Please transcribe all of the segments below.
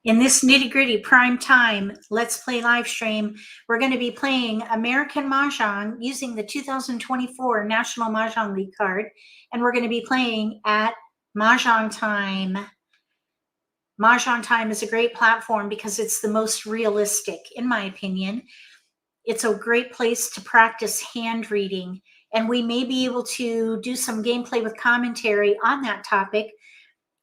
In this nitty-gritty prime time Let's Play live stream, we're going to be playing American Mah Jongg using the 2024 National Mah Jongg League card, and we're going to be playing at Mahjong Time. Mahjong Time is a great platform because it's the most realistic, in my opinion. It's a great place to practice hand reading, and we may be able to do some gameplay with commentary on that topic.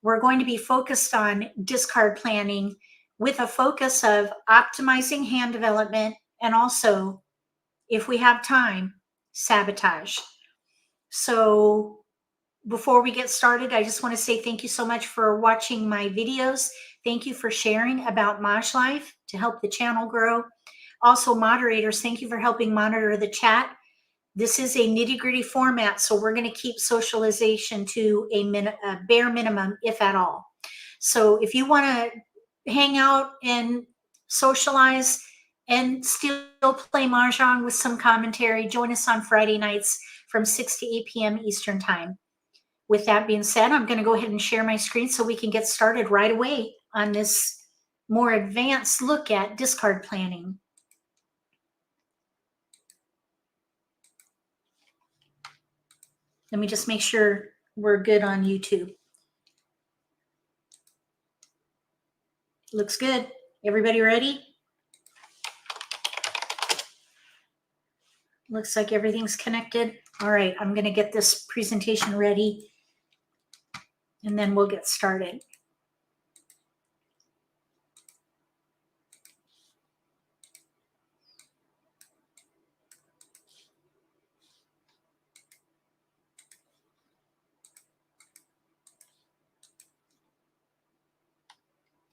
We're going to be focused on discard planning with a focus of optimizing hand development and also, if we have time, sabotage. So before we get started, I just want to say thank you so much for watching my videos. Thank you for sharing about MAHJLIFE to help the channel grow. Also, moderators, thank you for helping monitor the chat. This is a nitty-gritty format, so we're going to keep socialization to a bare minimum, if at all. So if you want to hang out and socialize and still play Mahjong with some commentary, join us on Friday nights from 6 to 8 p.m. Eastern Time. With that being said, I'm going to go ahead and share my screen so we can get started right away on this more advanced look at discard planning. Let me just make sure we're good on YouTube. Looks good. Everybody ready? Looks like everything's connected. All right, I'm going to get this presentation ready, and then we'll get started.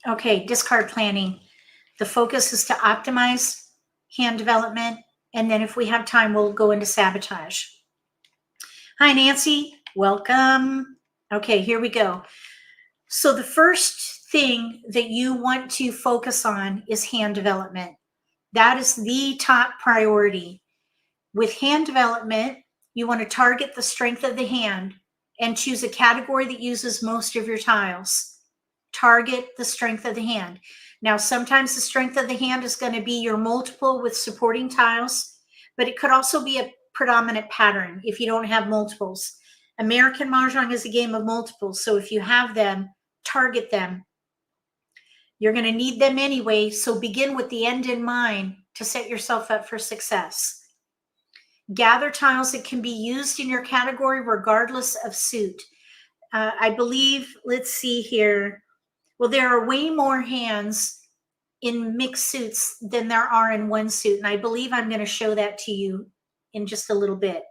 Okay, discard planning. The focus is to optimize hand development, and then if we have time, we'll go into sabotage. Hi, Nancy. Welcome. Okay, here we go. So the first thing that you want to focus on is hand development. That is the top priority. With hand development, you want to target the strength of the hand and choose a category that uses most of your tiles. Target the strength of the hand. Now, sometimes the strength of the hand is going to be your multiple with supporting tiles, but it could also be a predominant pattern if you don't have multiples. American Mah Jongg is a game of multiples, so if you have them, target them. You're going to need them anyway, so begin with the end in mind to set yourself up for success. Gather tiles that can be used in your category regardless of suit. I believe, let's see here, well, there are way more hands in mixed suits than there are in one suit, and I believe I'm going to show that to you in just a little bit.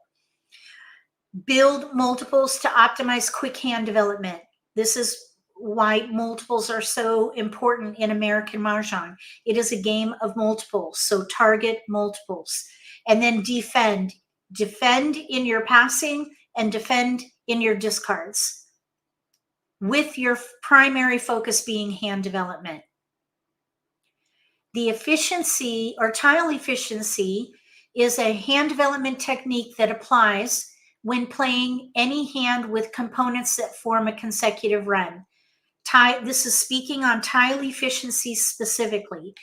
Build multiples to optimize quick hand development. This is why multiples are so important in American Mah Jongg. It is a game of multiples, so target multiples. And then defend. Defend in your passing and defend in your discards, with your primary focus being hand development. The efficiency or tile efficiency is a hand development technique that applies when playing any hand with components that form a consecutive run. This is speaking on tile efficiency specifically.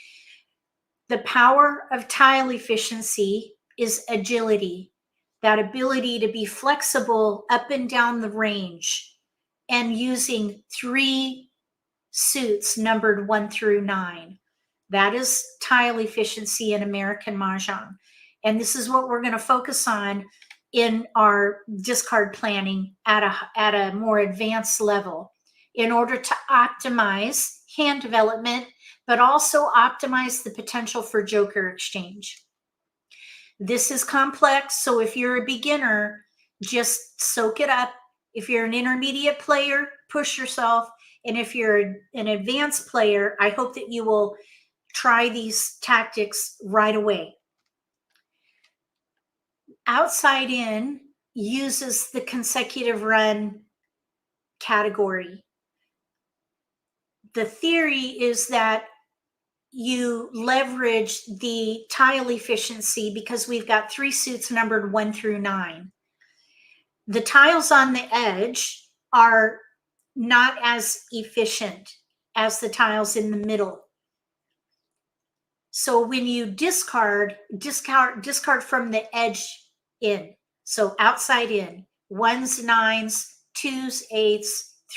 The power of tile efficiency is agility, that ability to be flexible up and down the range and using 3 suits numbered 1 through 9. That is tile efficiency in American Mah Jongg. And this is what we're going to focus on in our discard planning at a more advanced level in order to optimize hand development, but also optimize the potential for joker exchange. This is complex, so if you're a beginner, just soak it up. If you're an intermediate player, push yourself. And if you're an advanced player, I hope that you will try these tactics right away. Outside in uses the consecutive run category. The theory is that you leverage the tile efficiency because we've got 3 suits numbered 1 through 9. The tiles on the edge are not as efficient as the tiles in the middle. So when you discard from the edge in. So outside in, 1s, 9s, 2s, 8s,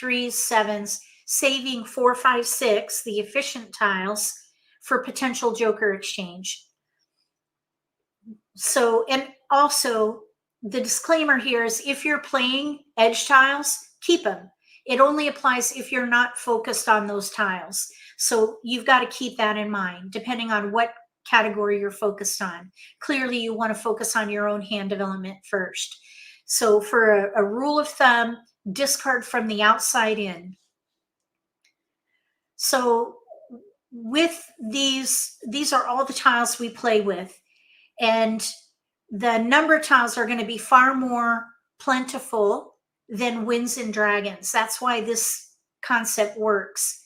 3s, 7s, saving 4, 5, 6, the efficient tiles, for potential joker exchange. So, and also the disclaimer here is if you're playing edge tiles, keep them. It only applies if you're not focused on those tiles. So you've got to keep that in mind, depending on what category you're focused on. Clearly, you want to focus on your own hand development first. So for a rule of thumb, discard from the outside in. So with these are all the tiles we play with. And the number tiles are going to be far more plentiful than Winds and Dragons. That's why this concept works.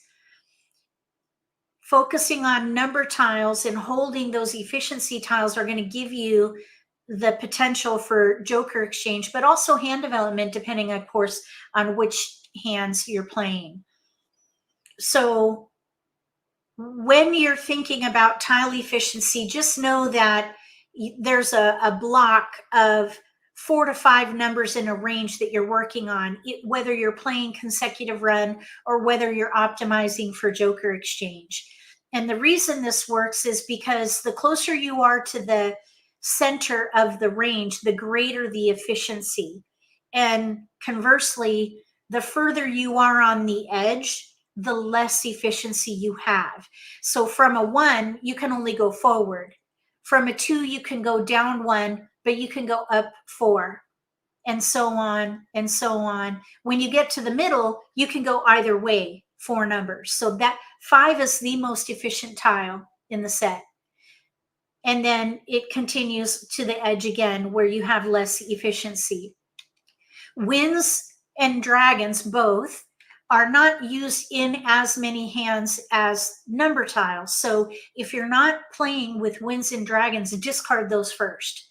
Focusing on number tiles and holding those efficiency tiles are going to give you the potential for joker exchange, but also hand development, depending, of course, on which hands you're playing. So when you're thinking about tile efficiency, just know that there's a block of 4 to 5 numbers in a range that you're working on, whether you're playing consecutive run or whether you're optimizing for joker exchange. And the reason this works is because the closer you are to the center of the range, the greater the efficiency. And conversely, the further you are on the edge, the less efficiency you have. So from a 1, you can only go forward. From a 2, you can go down 1, but you can go up 4, and so on and so on. When you get to the middle, you can go either way, 4 numbers. So that 5 is the most efficient tile in the set. And then it continues to the edge again, where you have less efficiency. Winds and Dragons both are not used in as many hands as number tiles. So if you're not playing with Winds and Dragons, discard those first,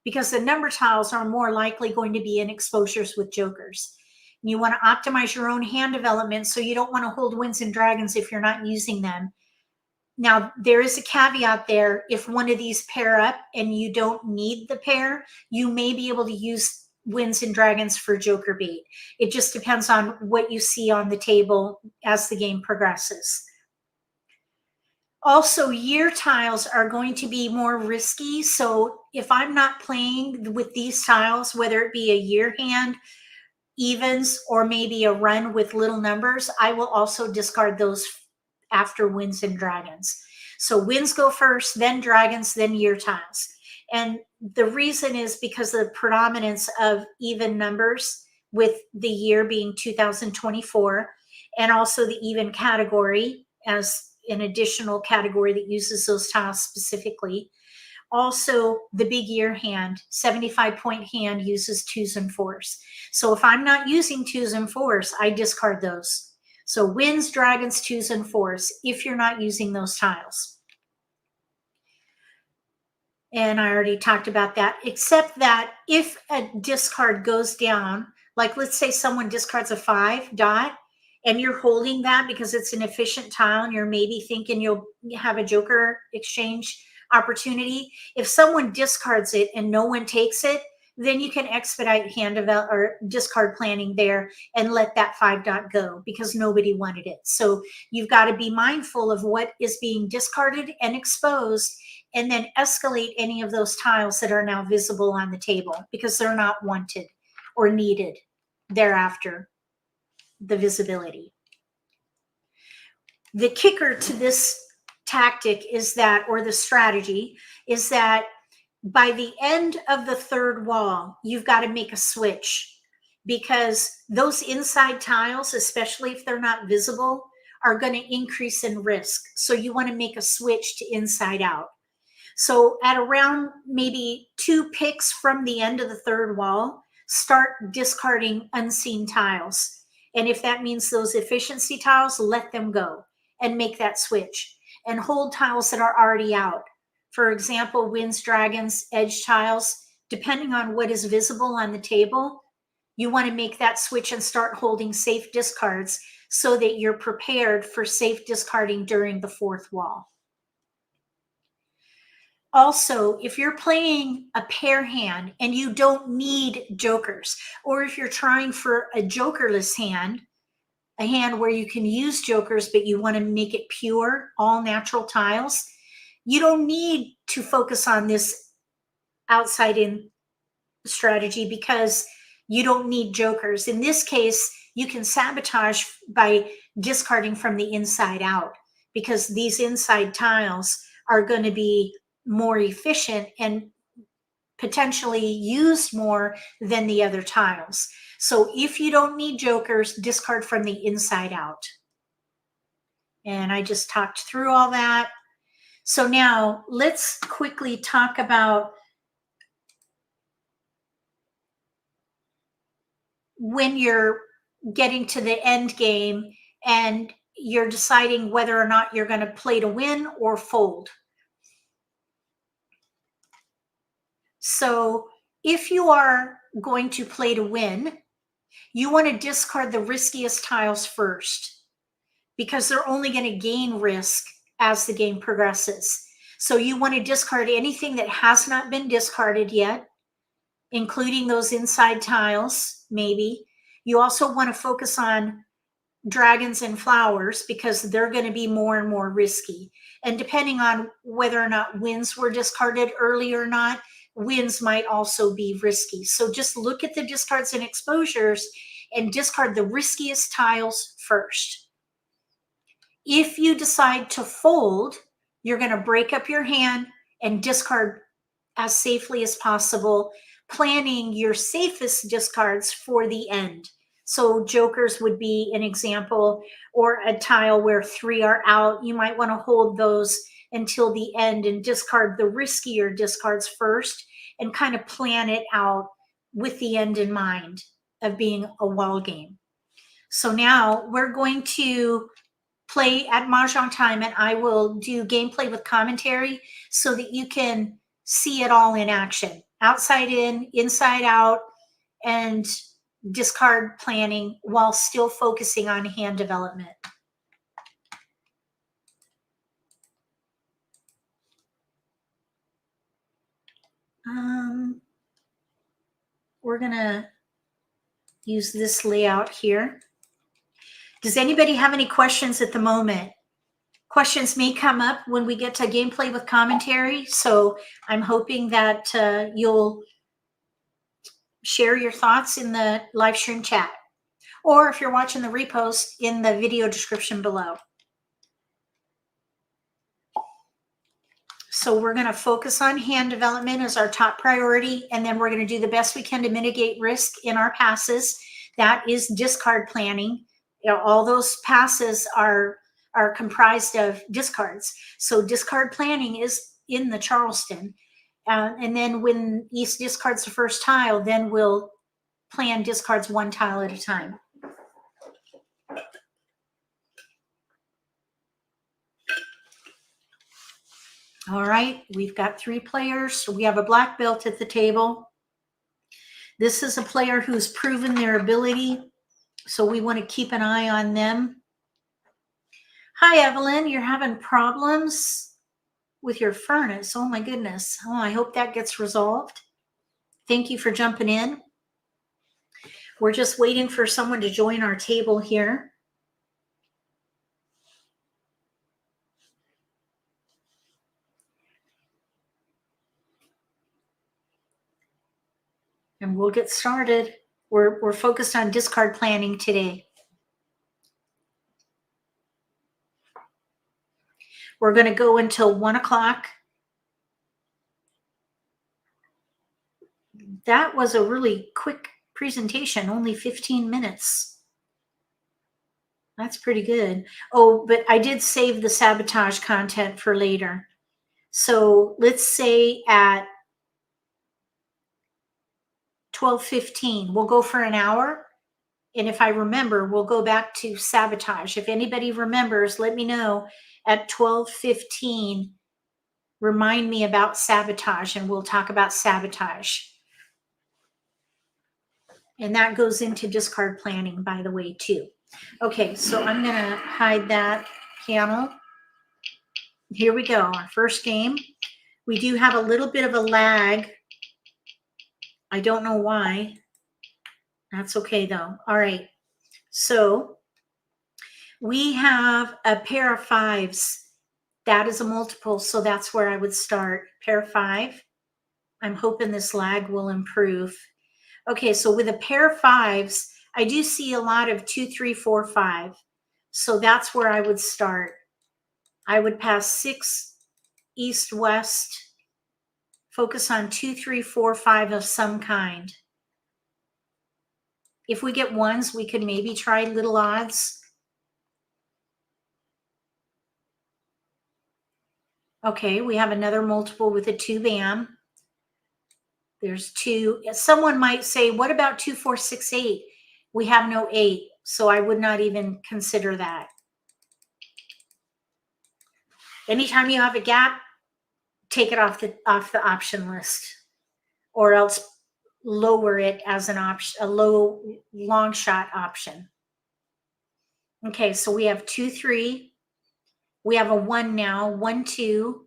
because the number tiles are more likely going to be in exposures with jokers. You want to optimize your own hand development, so you don't want to hold Winds and Dragons if you're not using them. Now, there is a caveat there. If one of these pair up and you don't need the pair, you may be able to use Winds and Dragons for joker bait. It just depends on what you see on the table as the game progresses. Also, year tiles are going to be more risky. So if I'm not playing with these tiles, whether it be a year hand, evens, or maybe a run with little numbers, I will also discard those after Winds and Dragons. So Winds go first, then Dragons, then year tiles. And the reason is because of the predominance of even numbers, with the year being 2024, and also the even category as an additional category that uses those tiles specifically. Also, the big year hand, 75-point hand, uses 2s and 4s. So if I'm not using 2s and 4s, I discard those. So Winds, Dragons, 2s and 4s, if you're not using those tiles. And I already talked about that, except that if a discard goes down, like let's say someone discards a 5 dot, and you're holding that because it's an efficient tile and you're maybe thinking you'll have a joker exchange opportunity. If someone discards it and no one takes it, then you can expedite hand develop or discard planning there and let that 5 dot go because nobody wanted it. So you've got to be mindful of what is being discarded and exposed, and then escalate any of those tiles that are now visible on the table because they're not wanted or needed thereafter, the visibility. The kicker to this tactic is that, or the strategy, is that by the end of the third wall, you've got to make a switch, because those inside tiles, especially if they're not visible, are going to increase in risk. So you want to make a switch to inside out. So at around maybe 2 picks from the end of the third wall, start discarding unseen tiles. And if that means those efficiency tiles, let them go and make that switch, and hold tiles that are already out. For example, Winds, Dragons, edge tiles, depending on what is visible on the table, you want to make that switch and start holding safe discards so that you're prepared for safe discarding during the fourth wall. Also, if you're playing a pair hand and you don't need jokers, or if you're trying for a jokerless hand, a hand where you can use jokers, but you want to make it pure, all natural tiles, you don't need to focus on this outside in strategy because you don't need jokers. In this case, you can sabotage by discarding from the inside out, because these inside tiles are going to be more efficient and potentially used more than the other tiles. So if you don't need jokers, discard from the inside out. And I just talked through all that. So now let's quickly talk about when you're getting to the end game and you're deciding whether or not you're going to play to win or fold. So if you are going to play to win, you want to discard the riskiest tiles first, because they're only going to gain risk as the game progresses. So you want to discard anything that has not been discarded yet, including those inside tiles, maybe. You also want to focus on dragons and flowers, because they're going to be more and more risky. And depending on whether or not winds were discarded early or not, winds might also be risky. So just look at the discards and exposures and discard the riskiest tiles first. If you decide to fold, you're going to break up your hand and discard as safely as possible, planning your safest discards for the end. So jokers would be an example, or a tile where 3 are out. You might want to hold those until the end and discard the riskier discards first, and kind of plan it out with the end in mind of being a wall game. So now we're going to play at Mahjong Time, and I will do gameplay with commentary so that you can see it all in action. Outside in, inside out, and discard planning while still focusing on hand development. We're gonna use this layout here. Does anybody have any questions at the moment? Questions may come up when we get to gameplay with commentary, so I'm hoping that you'll share your thoughts in the live stream chat, or if you're watching the repost, in the video description below. So we're going to focus on hand development as our top priority, and then we're going to do the best we can to mitigate risk in our passes. That is discard planning. You know, all those passes are comprised of discards. So discard planning is in the Charleston. And then when East discards the first tile, then we'll plan discards one tile at a time. All right, we've got 3 players. So we have a black belt at the table. This is a player who's proven their ability, so we want to keep an eye on them. Hi, Evelyn, you're having problems with your furnace. Oh my goodness. Oh, I hope that gets resolved. Thank you for jumping in. We're just waiting for someone to join our table here. And we'll get started. We're focused on discard planning today. We're going to go until 1 o'clock. That was a really quick presentation, only 15 minutes. That's pretty good. Oh, but I did save the sabotage content for later. So let's say at 12:15, we'll go for an hour. And if I remember, we'll go back to sabotage. If anybody remembers, let me know at 12:15. Remind me about sabotage, and we'll talk about sabotage. And that goes into discard planning, by the way, too. Okay, so I'm going to hide that panel. Here we go, our first game. We do have a little bit of a lag. I don't know why. That's okay though. All right, so we have a pair of fives. That is a multiple, so that's where I would start. Pair of five. I'm hoping this lag will improve. Okay, so with a pair of fives, I do see a lot of 2, 3, 4, 5. So that's where I would start. I would pass 6 east, west, focus on 2, 3, 4, 5 of some kind. If we get ones, we could maybe try little odds. Okay, we have another multiple with a 2 bam. There's 2. Someone might say, what about 2, 4, 6, 8? We have no 8, so I would not even consider that. Anytime you have a gap, take it off the option list, or else lower it as an option, a low long shot option. Okay, so we have 2, 3. We have a 1 now. 1, 2.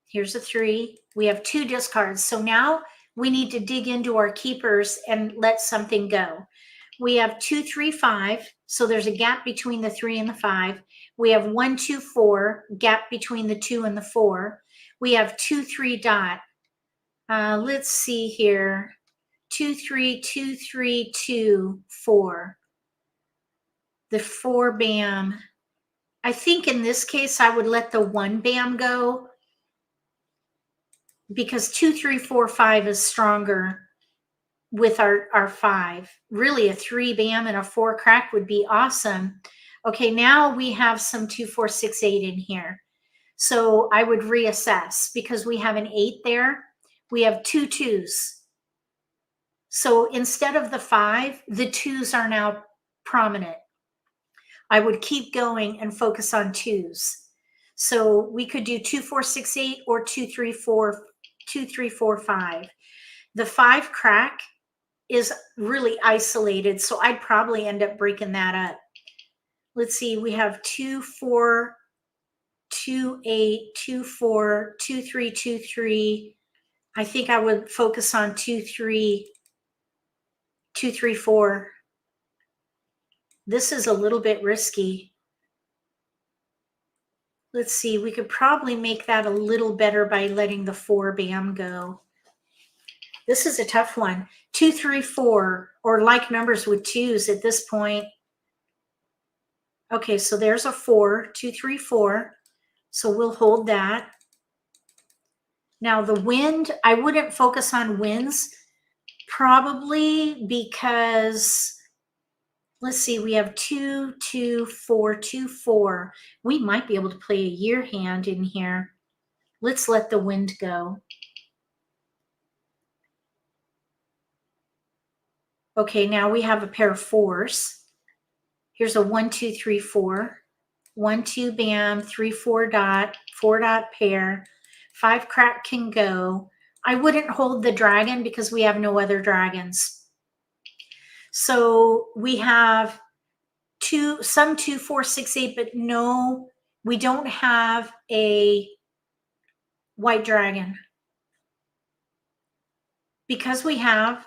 Here's a 3. We have 2 discards. So now we need to dig into our keepers and let something go. We have 2, 3, 5. So there's a gap between the 3 and the 5. We have 1, 2, 4, gap between the 2 and the 4. We have 2, 3 dot. Let's see here. 2, 3, 2, 3, 2, 4. The 4 bam. I think in this case, I would let the 1 bam go, because 2, 3, 4, 5 is stronger with our 5. Really, a 3 bam and a 4 crack would be awesome. Okay, now we have some 2, 4, 6, 8 in here. So I would reassess, because we have an 8 there. We have 2 2s. So instead of the 5, the 2s are now prominent. I would keep going and focus on 2s. So we could do 2, 4, 6, 8 or 2, 3, 4, 2, 3, 4, 5. The 5 crack is really isolated, so I'd probably end up breaking that up. Let's see, we have 2, 4, 2, 8, 2, 4, 2, 3, 2, 3. I think I would focus on 2, 3, 2, 3, 4. This is a little bit risky. Let's see, we could probably make that a little better by letting the 4 bam go. This is a tough one. 2, 3, 4, or like numbers with 2s at this point. Okay, so there's a 4, 2, 3, 4. So we'll hold that. Now the wind, I wouldn't focus on winds, probably because, let's see, we have 2, 2, 4, 2, 4. We might be able to play a year hand in here. Let's let the wind go. Okay, now we have a pair of 4s. Here's a 1, 2, 3, 4. 1, 2 bam, 3, 4 dot, 4 dot pair. 5 crack can go. I wouldn't hold the dragon because we have no other dragons. So we have some 2, 4, 6, 8, but no, we don't have a white dragon. Because we have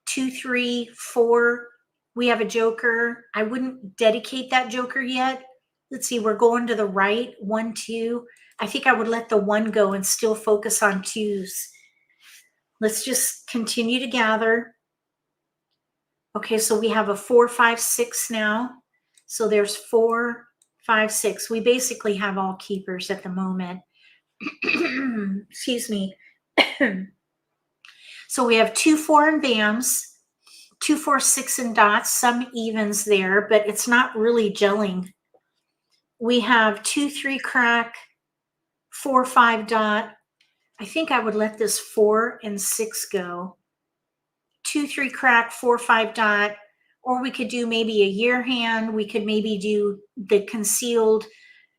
2, 3, 4, we have a joker. I wouldn't dedicate that joker yet. Let's see, we're going to the right. 1, 2. I think I would let the 1 go and still focus on 2s. Let's just continue to gather. Okay, so we have a 4, 5, 6 now. So there's 4, 5, 6. We basically have all keepers at the moment. Excuse me. So we have 2, 4 and bams, 2, 4, 6 and dots, some evens there, but it's not really gelling. We have 2, 3 crack, 4, 5 dot. I think I would let this 4 and 6 go. 2, 3 crack, 4, 5 dot, or we could do maybe a year hand. We could maybe do the concealed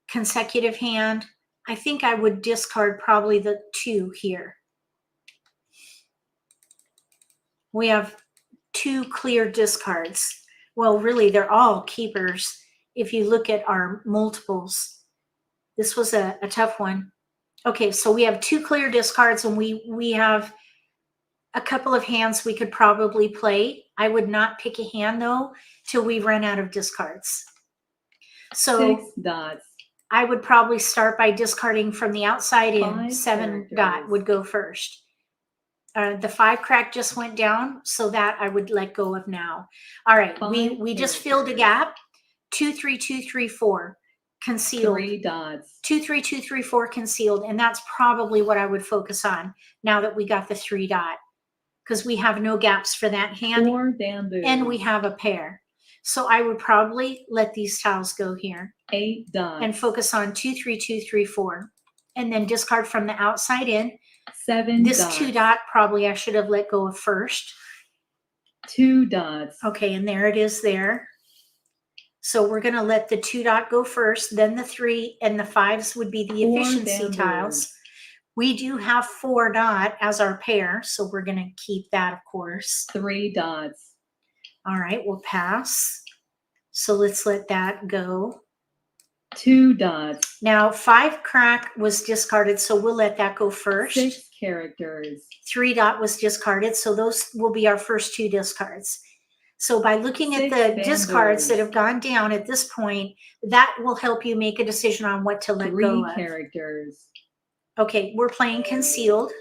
consecutive hand. I think I would discard probably the 2 here. We have 2 clear discards. Well, really, they're all keepers. If you look at our multiples, this was a tough one. Okay, so we have 2 clear discards, and we have a couple of hands we could probably play. I would not pick a hand, though, till we run out of discards. So 6 dots. I would probably start by discarding from the outside in. 5 7 characters. dot would go first. The 5 crack just went down, so that I would let go of now. All right, 5 we just filled a gap. 2 3 2 3 4 concealed. 3 dots. 2 3 2 3 4 concealed, and that's probably what I would focus on now that we got the 3 dot, because we have no gaps for that hand. 4 bamboos. And we have a pair. So I would probably let these tiles go here. 8 dots. And focus on 2 3 2 3 4, and then discard from the outside in. 7 This dots. 2 dot probably I should have let go of first. 2 dots. Okay, and there it is there. So we're going to let the 2 dot go first, then the 3, and the 5s would be the 4 efficiency bamboos. tiles. We do have 4 dot as our pair, so we're going to keep that, of course. 3 dots. All right, we'll pass. So let's let that go. 2 dots. Now 5 crack was discarded, so we'll let that go first. 6 characters. 3 dot was discarded, so those will be our first 2 discards. So by looking at 6 the bamboos. discards that have gone down at this point, that will help you make a decision on what to let 3 go of. characters. Okay, we're playing concealed.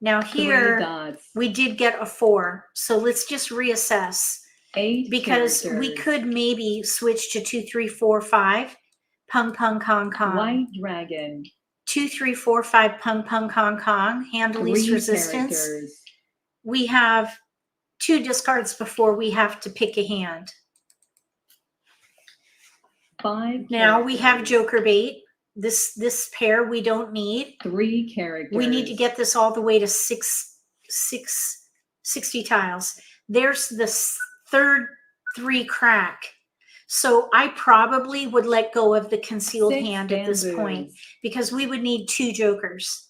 Now 3 here, dots. we did get a 4, so let's just reassess. 8 Because we characters. could maybe switch to 2 3 4 5, pung pung kong kong. White dragon. 2 3 4 5, pung pung kong kong. Hand 3 least resistance. characters. We have 2 discards before we have to pick a hand. 5 Now we have characters. joker bait. This pair we don't need. 3 characters. We need to get this all the way to 60 tiles. There's the third 3 crack. So I probably would let go of the concealed 6 hand at this point, bamboos. because we would need 2 jokers.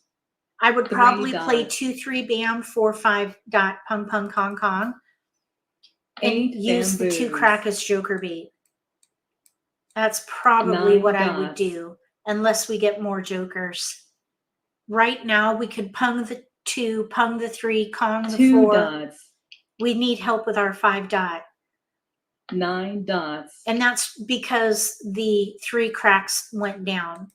I would 3 probably play dots. 2 3 bam 4 5 dot pung pung kong kong, and 8 use the 2 bamboos. crack as joker bait. That's probably 9 what I would dots. do, unless we get more jokers. Right now we could pung the 2, pung the 3, kong the 2 4. dots. We need help with our 5 dot. 9 dots. And that's because the 3 cracks went down.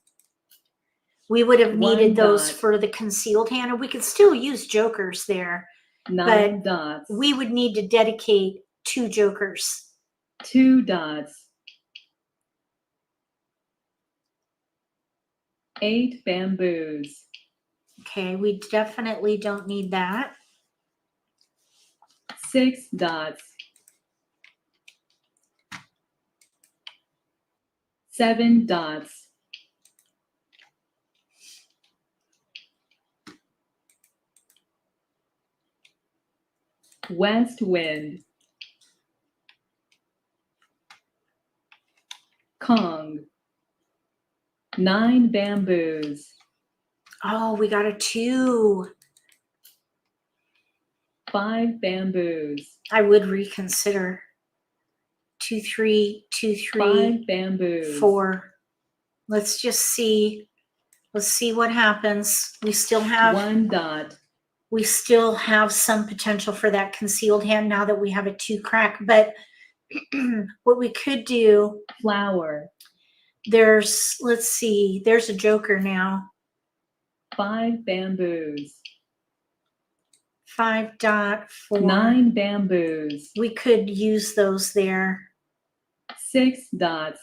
We would have 1 needed those dot. for the concealed hand, and we could still use jokers there. 9 dots. We would need to dedicate 2 jokers. 2 dots. 8 bamboos. Okay, we definitely don't need that. 6 dots. 7 dots. 'West wind. Kong. 9 bamboos. Oh, we got a 2. 5 bamboos. I would reconsider. 2 3 2 3 5 bamboos. 4. Let's just see. Let's see what happens. We still have 1 dot. we still have some potential for that concealed hand now that we have a 2 crack. But what we could do, Flower. there's, let's see, there's a joker now. 5 bamboos. 5 dot 4. 9 bamboos. We could use those there. 6 dots.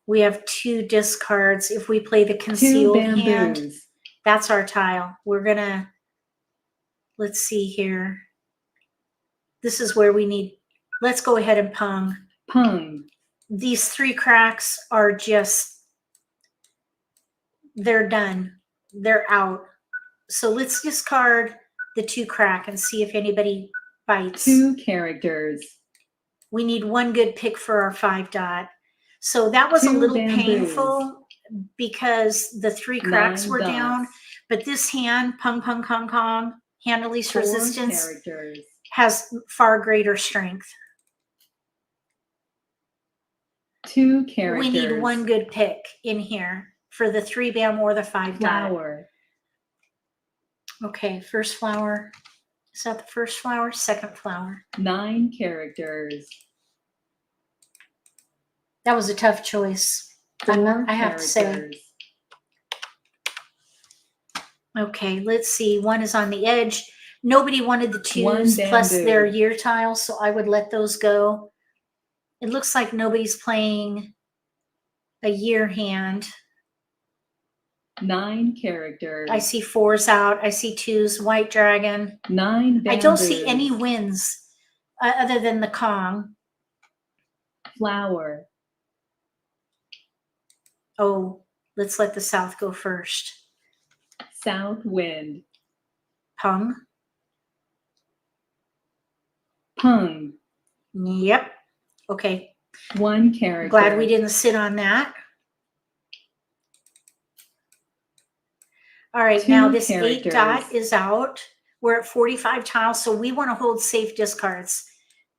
We have 2 discards. If we play the 2 concealed hand, bamboos. that's our tile. We're gonna, let's see here. This is where we need, let's go ahead and pung. Pung. These 3 cracks are just, they're done. They're out. So let's discard the 2 crack and see if anybody bites. 2 characters. We need 1 good pick for our 5 dot. So that was a 2 little bamboos. painful because the 3 cracks 9 were dots. down. But this hand, pung pung kong kong, hand of least 4 resistance, characters. has far greater strength. 2 characters. We need one good pick in here for the 3 bam or the 5 dot. Flower. Okay, first flower. Is that the first flower? Second flower. 9 characters. That was a tough choice. 4 I have to say. characters. Okay, let's see. 1 is on the edge. Nobody wanted the 2s plus bamboo. their year tiles, so I would let those go. It looks like nobody's playing a year hand. 9 characters. I see 4s out. I see 2s. White dragon. 9 bamboos. I don't see any wins other than the Kong. Flower. Oh, let's let the south go first. South wind. Pung. Pung. Yep. Okay. 1 character. Glad we didn't sit on that. All right, 2 now this characters. 8 dot is out. We're at 45 tiles, so we want to hold safe discards.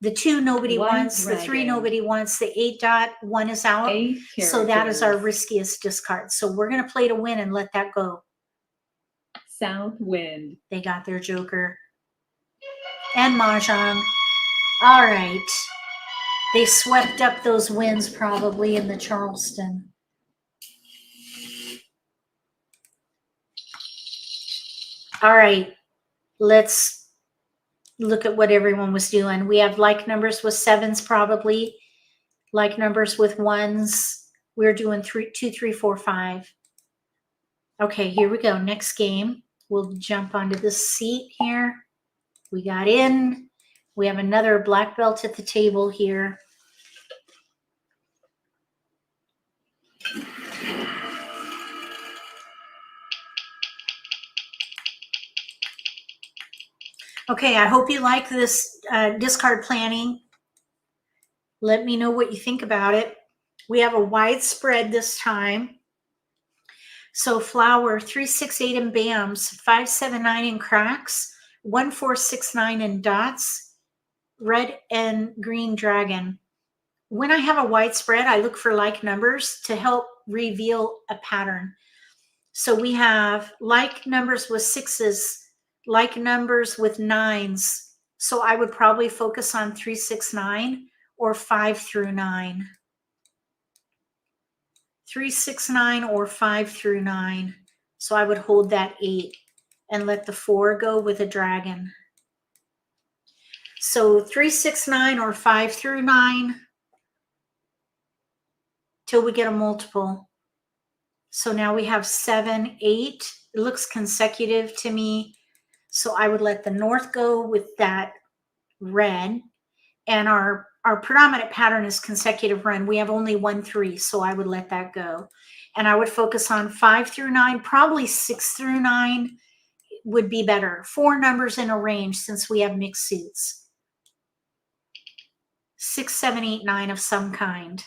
The 2 nobody White wants, the 3 dragon. nobody wants, the 8 dot, 1 is out. 8 characters. So that is our riskiest discard. So we're going to play to win and let that go. South wind. They got their joker. And Mahjong. All right. They swept up those wins probably in the Charleston. All right. Let's look at what everyone was doing. We have like numbers with 7s probably. Like numbers with 1s. We're doing 2, 3, 4, 5. Okay, here we go. Next game. We'll jump onto this seat here. We got in. We have another black belt at the table here. Okay, I hope you like this discard planning. Let me know what you think about it. We have a wide spread this time. So flower 3, 6, 8 in bams, 5, 7, 9 in cracks, 1, 4, 6, 9 in dots, red and green dragon. When I have a wide spread, I look for like numbers to help reveal a pattern. So we have like numbers with 6s, like numbers with 9s. So I would probably focus on 3, 6, 9 or 5 through 9. 3, 6, 9 or 5 through 9. So I would hold that 8 and let the 4 go with a dragon. So 3, 6, 9 or 5 through 9 till we get a multiple. So now we have 7, 8. It looks consecutive to me. So I would let the north go with that red. And our predominant pattern is consecutive run. We have only 1, 3, so I would let that go. And I would focus on 5 through 9, probably 6 through 9 would be better. 4 numbers in a range since we have mixed suits. 6, 7, 8, 9 of some kind.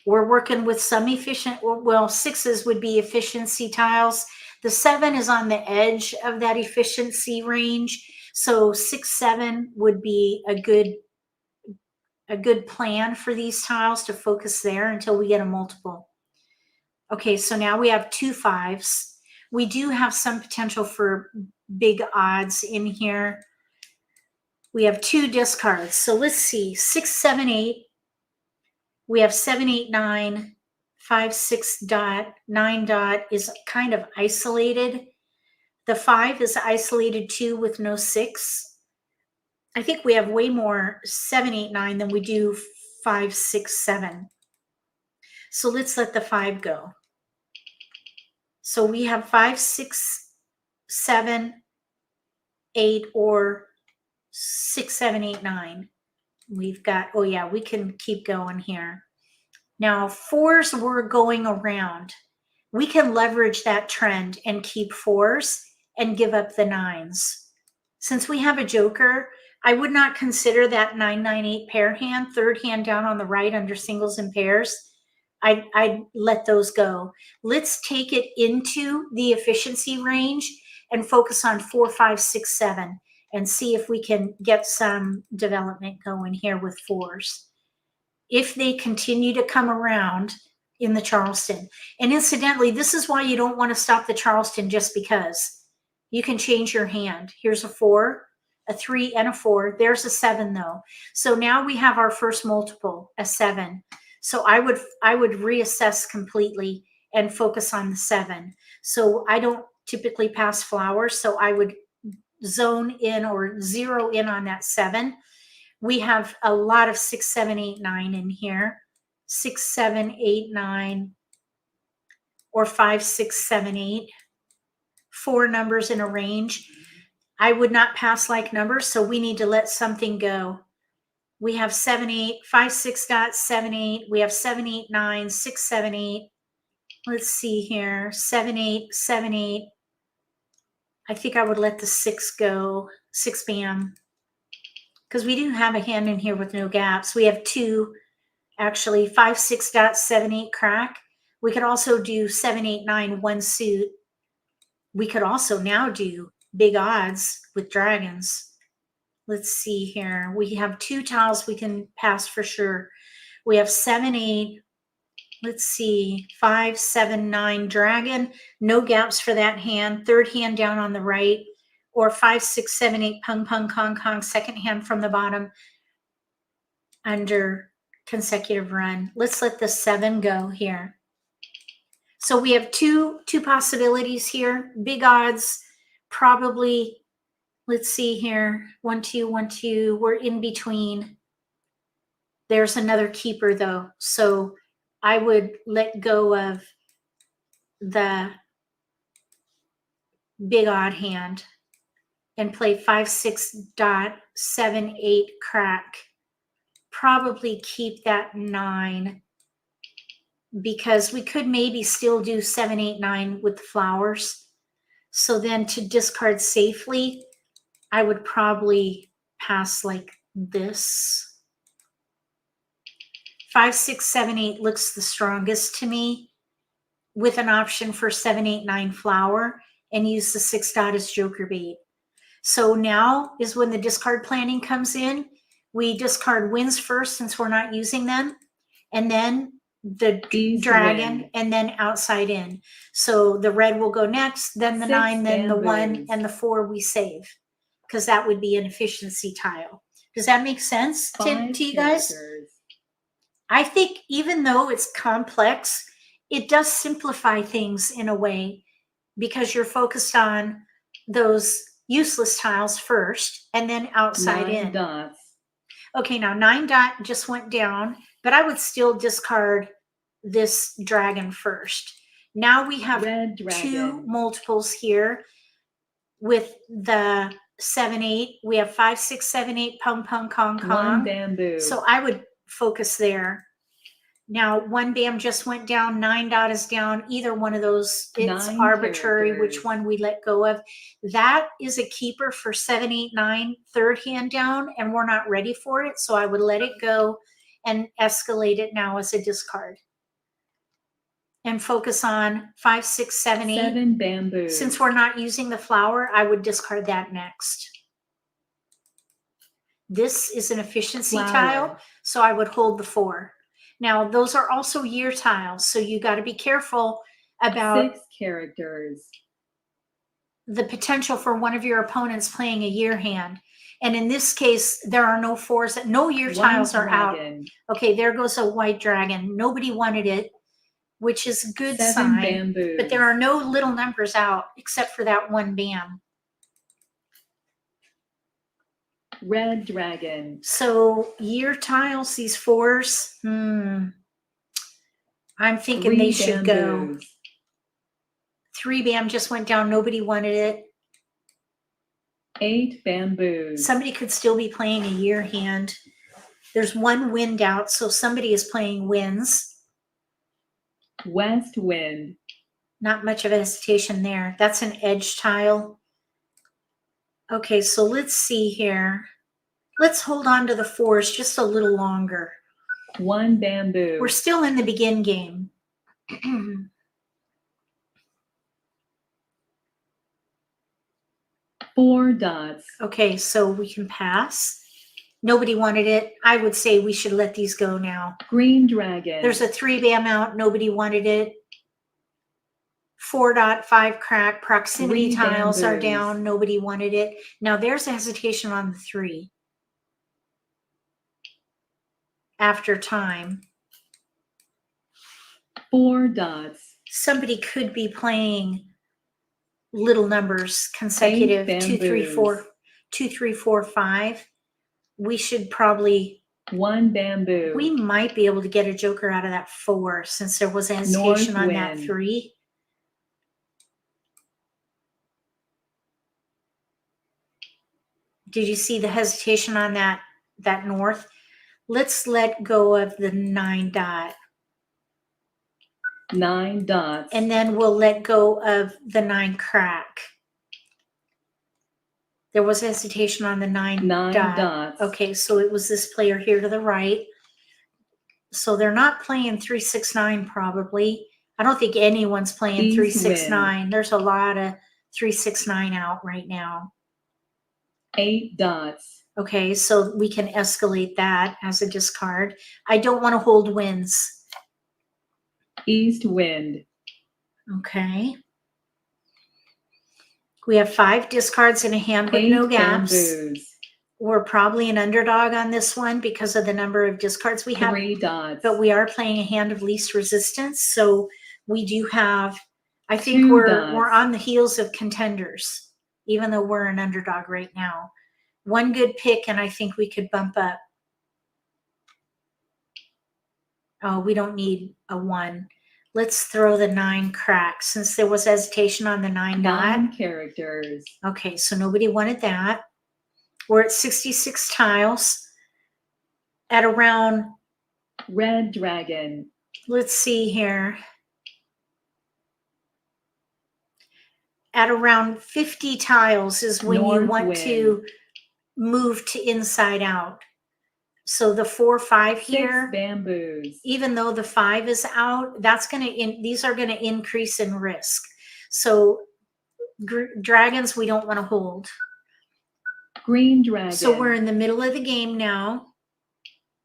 We're working with some efficient, well, 6s would be efficiency tiles. The 7 is on the edge of that efficiency range. So 6, 7 would be a good plan for these tiles to focus there until we get a multiple. Okay, so now we have 2 5s. We do have some potential for big odds in here. We have 2 discards. So let's see, 6, 7, 8. We have 7, 8, 9, 5, 6 dot, 9 dot is kind of isolated. The 5 is isolated too with no 6. I think we have way more 7, 8, 9 than we do 5, 6, 7. So let's let the 5 go. So we have 5, 6, 7, 8, or 6, 7, 8, 9. We've got, oh yeah, we can keep going here. Now 4s we're going around. We can leverage that trend and keep 4s and give up the 9s. Since we have a joker, I would not consider that 9, 9, 8 pair hand, third hand down on the right under singles and pairs. I'd let those go. Let's take it into the efficiency range and focus on 4, 5, 6, 7 and see if we can get some development going here with 4s. If they continue to come around in the Charleston. And incidentally, this is why you don't want to stop the Charleston just because. You can change your hand. Here's a 4, a 3, and a 4. There's a 7 though. So now we have our first multiple, a 7. So I would reassess completely and focus on the 7. So I don't typically pass flowers, so I would zone in or zero in on that 7. We have a lot of 6, 7, 8, 9 in here. 6, 7, 8, 9, or 5, 6, 7, 8. 4 numbers in a range. I would not pass like numbers, so we need to let something go. We have 7, 8, 5, 6 dots, 7, 8. We have 7, 8, 9, 6, 7, 8. Let's see here. 7, 8, 7, 8. I think I would let the 6 go. 6 bam. Because we do have a hand in here with no gaps. We have 2. Actually, 5, 6 dots, 7, 8 crack. We could also do 7, 8, 9, 1 suit. We could also now do big odds with dragons. Let's see here. We have 2 tiles we can pass for sure. We have 7, 8. Let's see. 5, 7, 9 dragon. No gaps for that hand. Third hand down on the right. Or 5, 6, 7, 8 pung pung kong kong. Second hand from the bottom under consecutive run. Let's let the 7 go here. So we have two possibilities here. Big odds, probably, let's see here. 1, 2, 1, 2. We're in between. There's another keeper though. So I would let go of the big odd hand and play 5, 6 dot, 7, 8 crack. Probably keep that 9. Because we could maybe still do 7, 8, 9 with the flowers. So then to discard safely, I would probably pass like this. 5, 6, 7, 8 looks the strongest to me with an option for 7, 8, 9 flower and use the 6 dot as joker bait. So now is when the discard planning comes in. We discard wins first since we're not using them. And then the dragon, and then outside in. So the red will go next, then the 9, then the 1, and the 4 we save. Because that would be an efficiency tile. Does that make sense to you guys? I think even though it's complex, it does simplify things in a way because you're focused on those useless tiles first and then outside 9 in. dots. Okay, now 9 dot just went down, but I would still discard this dragon first. Now we have 2 multiples here with the 7, 8. We have 5, 6, 7, 8 pung pung kong kong. 1 bamboo. So I would focus there. Now 1 bam just went down, 9 dot is down. Either one of those, it's arbitrary which one we let go of. That is a keeper for 7, 8, 9, third hand down, and we're not ready for it. So I would let it go and escalate it now as a discard. And focus on 5, 6, 7, 8. 7 bamboo. Since we're not using the flower, I would discard that next. This is an efficiency tile, so I would hold the 4. Now, those are also year tiles, so you got to be careful about 6 characters. The potential for one of your opponents playing a year hand. And in this case, there are no 4s. No year tiles are out. Okay, there goes a white dragon. Nobody wanted it, which is a good 7 sign. bamboos. But there are no little numbers out except for that 1 bam. Red dragon. So year tiles, these 4s, I'm thinking 3 they should bamboos. go. 3 bam just went down. Nobody wanted it. 8 bamboos. Somebody could still be playing a year hand. There's 1 wind out, so somebody is playing winds. West wind. Not much of a hesitation there. That's an edge tile. Okay, so let's see here. Let's hold on to the 4s just a little longer. 1 bamboo. We're still in the begin game. 4 dots. Okay, so we can pass. Nobody wanted it. I would say we should let these go now. Green dragon. There's a 3 bam out. Nobody wanted it. 4.5 crack. Proximity 3 tiles are bamboos. down. Nobody wanted it. Now there's a hesitation on the 3. After time. 4 dots. Somebody could be playing little numbers consecutive. 2, 3, 4, 2, 3, 4, 5. We should probably 1 bamboo. we might be able to get a joker out of that 4 since there was a hesitation North on that wind. 3. Did you see the hesitation on that north? Let's let go of the 9 dot. 9 dots. And then we'll let go of the 9 crack. There was hesitation on the 9 dot. Dots. Okay, so it was this player here to the right. So they're not playing 3, 6, 9 probably. I don't think anyone's playing East 3, 6, wind. 9. There's a lot of 3, 6, 9 out right now. 8 dots. Okay, so we can escalate that as a discard. I don't want to hold wins. East wind. Okay. We have 5 discards in a hand with 8 no gaps. bamboos. We're probably an underdog on this one because of the number of discards we have. 3 dots. But we are playing a hand of least resistance. So we do have, I think 2 we're dots. on the heels of contenders, even though we're an underdog right now. One good pick, and I think we could bump up. Oh, we don't need a 1. Let's throw the 9 crack since there was hesitation on the 9 dot. 9 characters. Okay, so nobody wanted that. We're at 66 tiles at around, Red dragon. let's see here, at around 50 tiles is when you North want wind. to move to inside out. So the 4, 5 6 here, bamboos. even though the 5 is out, that's going to, these are going to increase in risk. So dragons we don't want to hold. Green dragon. So we're in the middle of the game now.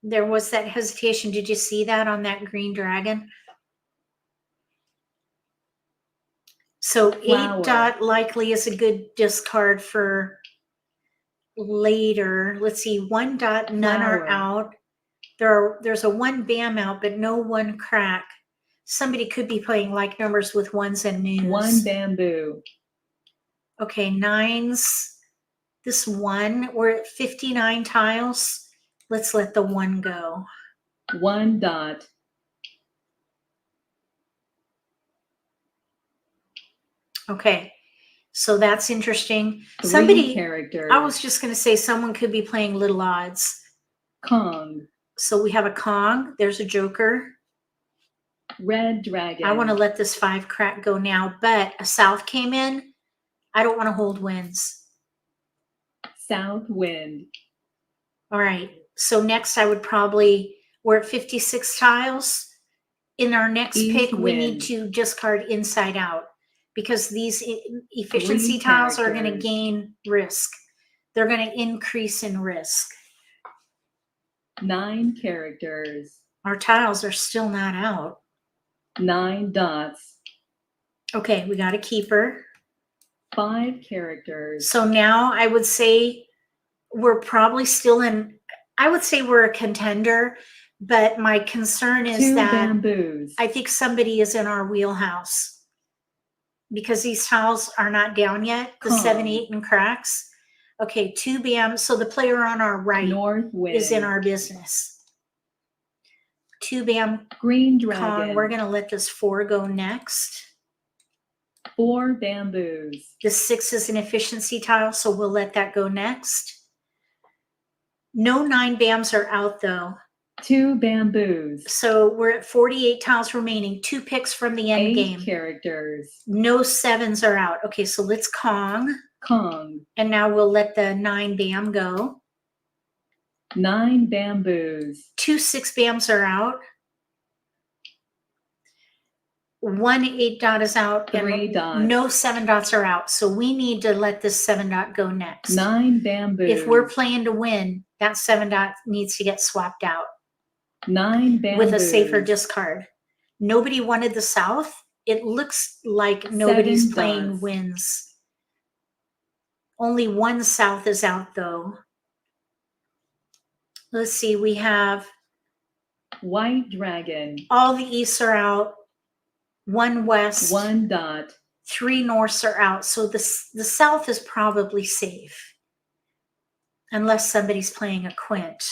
There was that hesitation. Did you see that on that green dragon? So 8 dot likely is a good discard for later. Let's see, 1 dot, none are out. There's a 1 bam out, but no 1 crack. Somebody could be playing like numbers with 1s and news. 1 bamboo. Okay, 9s. This 1, we're at 59 tiles. Let's let the 1 go. 1 dot. Okay, so that's interesting. 3 Somebody, characters. I was just going to say someone could be playing little odds. Kong. So we have a Kong. There's a joker. Red dragon. I want to let this 5 crack go now, but a south came in. I don't want to hold wins. South wind. All right. So next I would probably, we're at 56 tiles. In our next East pick, we need wind. to discard inside out because these efficiency 3 tiles are going to characters. gain risk. They're going to increase in risk. 9 characters. Our tiles are still not out. 9 dots. Okay, we got a keeper. 5 characters. So now I would say we're probably still in, I would say we're a contender, but my concern is 2 that bamboos. I think somebody is in our wheelhouse because these tiles are not down yet, the 7, 8 and cracks. Okay, 2 bam. So the player on our right North wind. is in our business. 2 bam. Green dragon. Kong. We're going to let this 4 go next. 4 bamboos. The 6 is an efficiency tile, so we'll let that go next. No 9 bams are out though. 2 bamboos. So we're at 48 tiles remaining. 2 picks from the end 8 game. characters. No 7s are out. Okay, so let's Kong. Kong. And now we'll let the 9 bam go. 9 bamboos. 2 6 bams are out. 1 8 dot is out, 3 and dots. no 7 dots are out. So we need to let this 7 dot go next. 9 bamboos. If we're playing to win, that 7 dot needs to get swapped out 9 bamboos. with a safer discard. Nobody wanted the south. It looks like nobody's 7 playing dots. wins. Only one south is out though. Let's see, we have White dragon. all the easts are out, 1 west, 1 dot. 3 norths are out. So the south is probably safe. Unless somebody's playing a quint.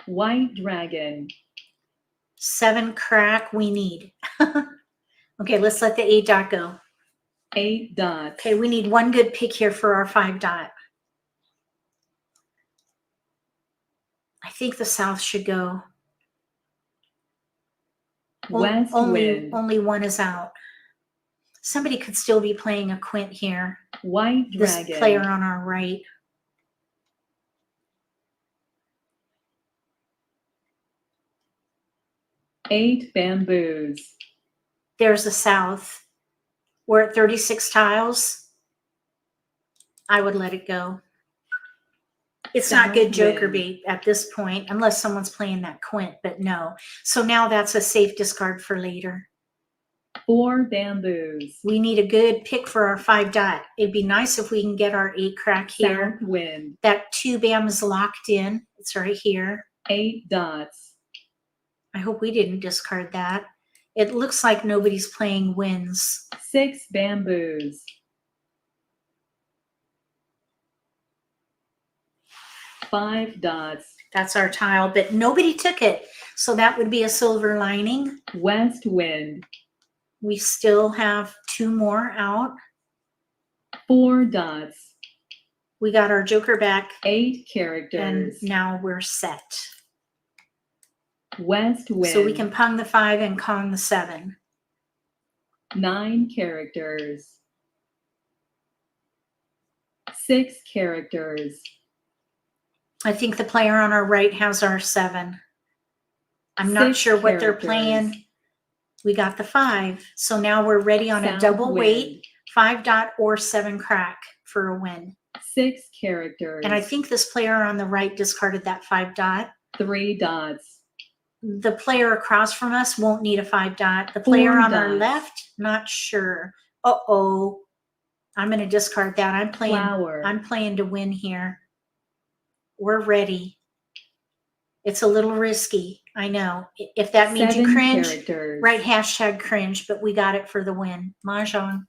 White dragon. 7 crack we need. Okay, let's let the 8 dot go. 8 dots. Okay, we need one good pick here for our 5 dot. I think the south should go. West wind. Only one is out. Somebody could still be playing a quint here. White dragon. This player on our right. Eight bamboos. There's the south. We're at 36 tiles. I would let it go. It's not good joker bait at this point, unless someone's playing that quint, but no. So now that's a safe discard for later. 4 bamboos. We need a good pick for our 5 dot. It'd be nice if we can get our 8 crack here. South wind. That 2 bam is locked in. It's right here. 8 dots. I hope we didn't discard that. It looks like nobody's playing wins. 6 bamboos. 5 dots. That's our tile, but nobody took it. So that would be a silver lining. West wind. We still have 2 more out. 4 dots. We got our joker back. 8 characters. And now we're set. West wind. So we can pung the 5 and Kong the 7. 9 characters. 6 characters. I think the player on our right has our 7. I'm not 6 sure what they're characters. playing. We got the 5. So now we're ready on a South double wind. weight, 5 dot or 7 crack for a win. 6 characters. And I think this player on the right discarded that 5 dot. 3 dots. The player across from us won't need a 5 dot. The player 4 on our dots. left, not sure. Uh-oh. I'm going to discard that. I'm playing to win here. We're ready. It's a little risky. I know. If that means you 7 cringe, characters. right, hashtag cringe, but we got it for the win. Mahjong.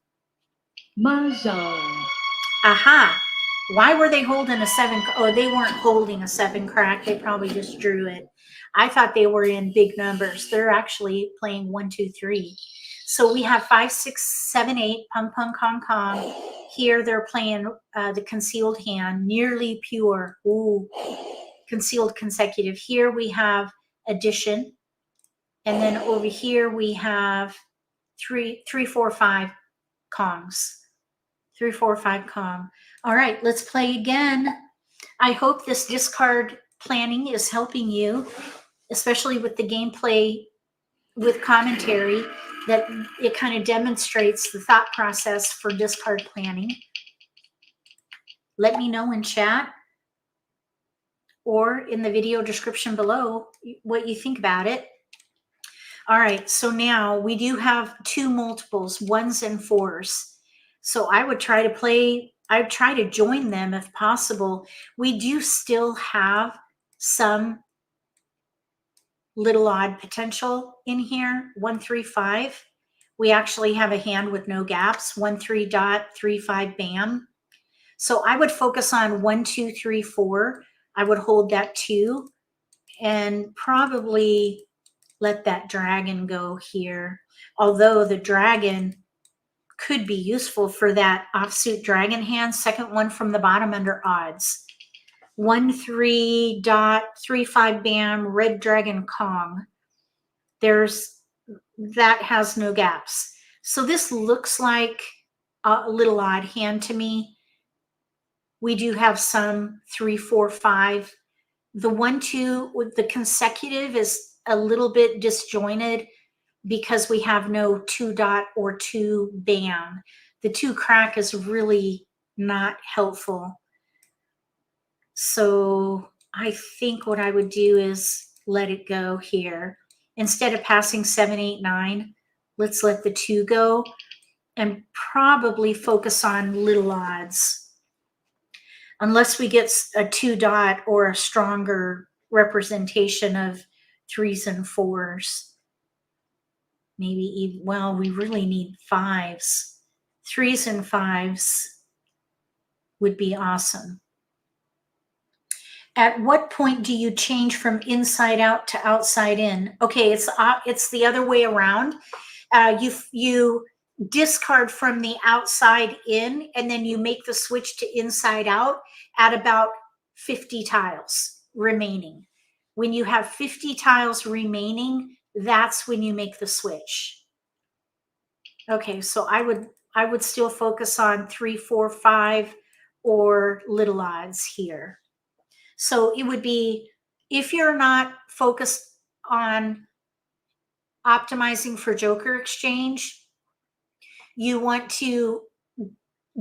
Mahjong. Aha. Why were they holding a 7? Oh, they weren't holding a 7 crack. They probably just drew it. I thought they were in big numbers. They're actually playing 1, 2, 3. So we have 5, 6, 7, 8, pung, pung, kong, kong. Here they're playing the concealed hand, nearly pure. Ooh, concealed consecutive. Here we have addition. And then over here we have 3, 4, 5 kongs. 3, 4, 5 kong. All right, let's play again. I hope this discard planning is helping you, especially with the gameplay with commentary, that it kind of demonstrates the thought process for discard planning. Let me know in chat or in the video description below what you think about it. All right, so now we do have 2 multiples, 1s and 4s. So I would try to join them if possible. We do still have some little odd potential in here. 1, 3, 5. We actually have a hand with no gaps. 1, 3 dot, 3, 5 bam. So I would focus on 1, 2, 3, 4. I would hold that 2 and probably let that dragon go here. Although the dragon could be useful for that offsuit dragon hand. Second one from the bottom under odds. 1, 3 dot, 3, 5 bam, red dragon Kong. That has no gaps. So this looks like a little odd hand to me. We do have some 3, 4, 5. The 1, 2 with the consecutive is a little bit disjointed because we have no 2 dot or 2 bam. The 2 crack is really not helpful. So I think what I would do is let it go here. Instead of passing 7, 8, 9, let's let the 2 go and probably focus on little odds. Unless we get a 2 dot or a stronger representation of 3s and 4s. Maybe even, well, we really need 5s. 3s and 5s would be awesome. At what point do you change from inside out to outside in? Okay, it's the other way around. You discard from the outside in, and then you make the switch to inside out at about 50 tiles remaining. When you have 50 tiles remaining, that's when you make the switch. Okay, so I would still focus on 3, 4, 5 or little odds here. So it would be, if you're not focused on optimizing for joker exchange, you want to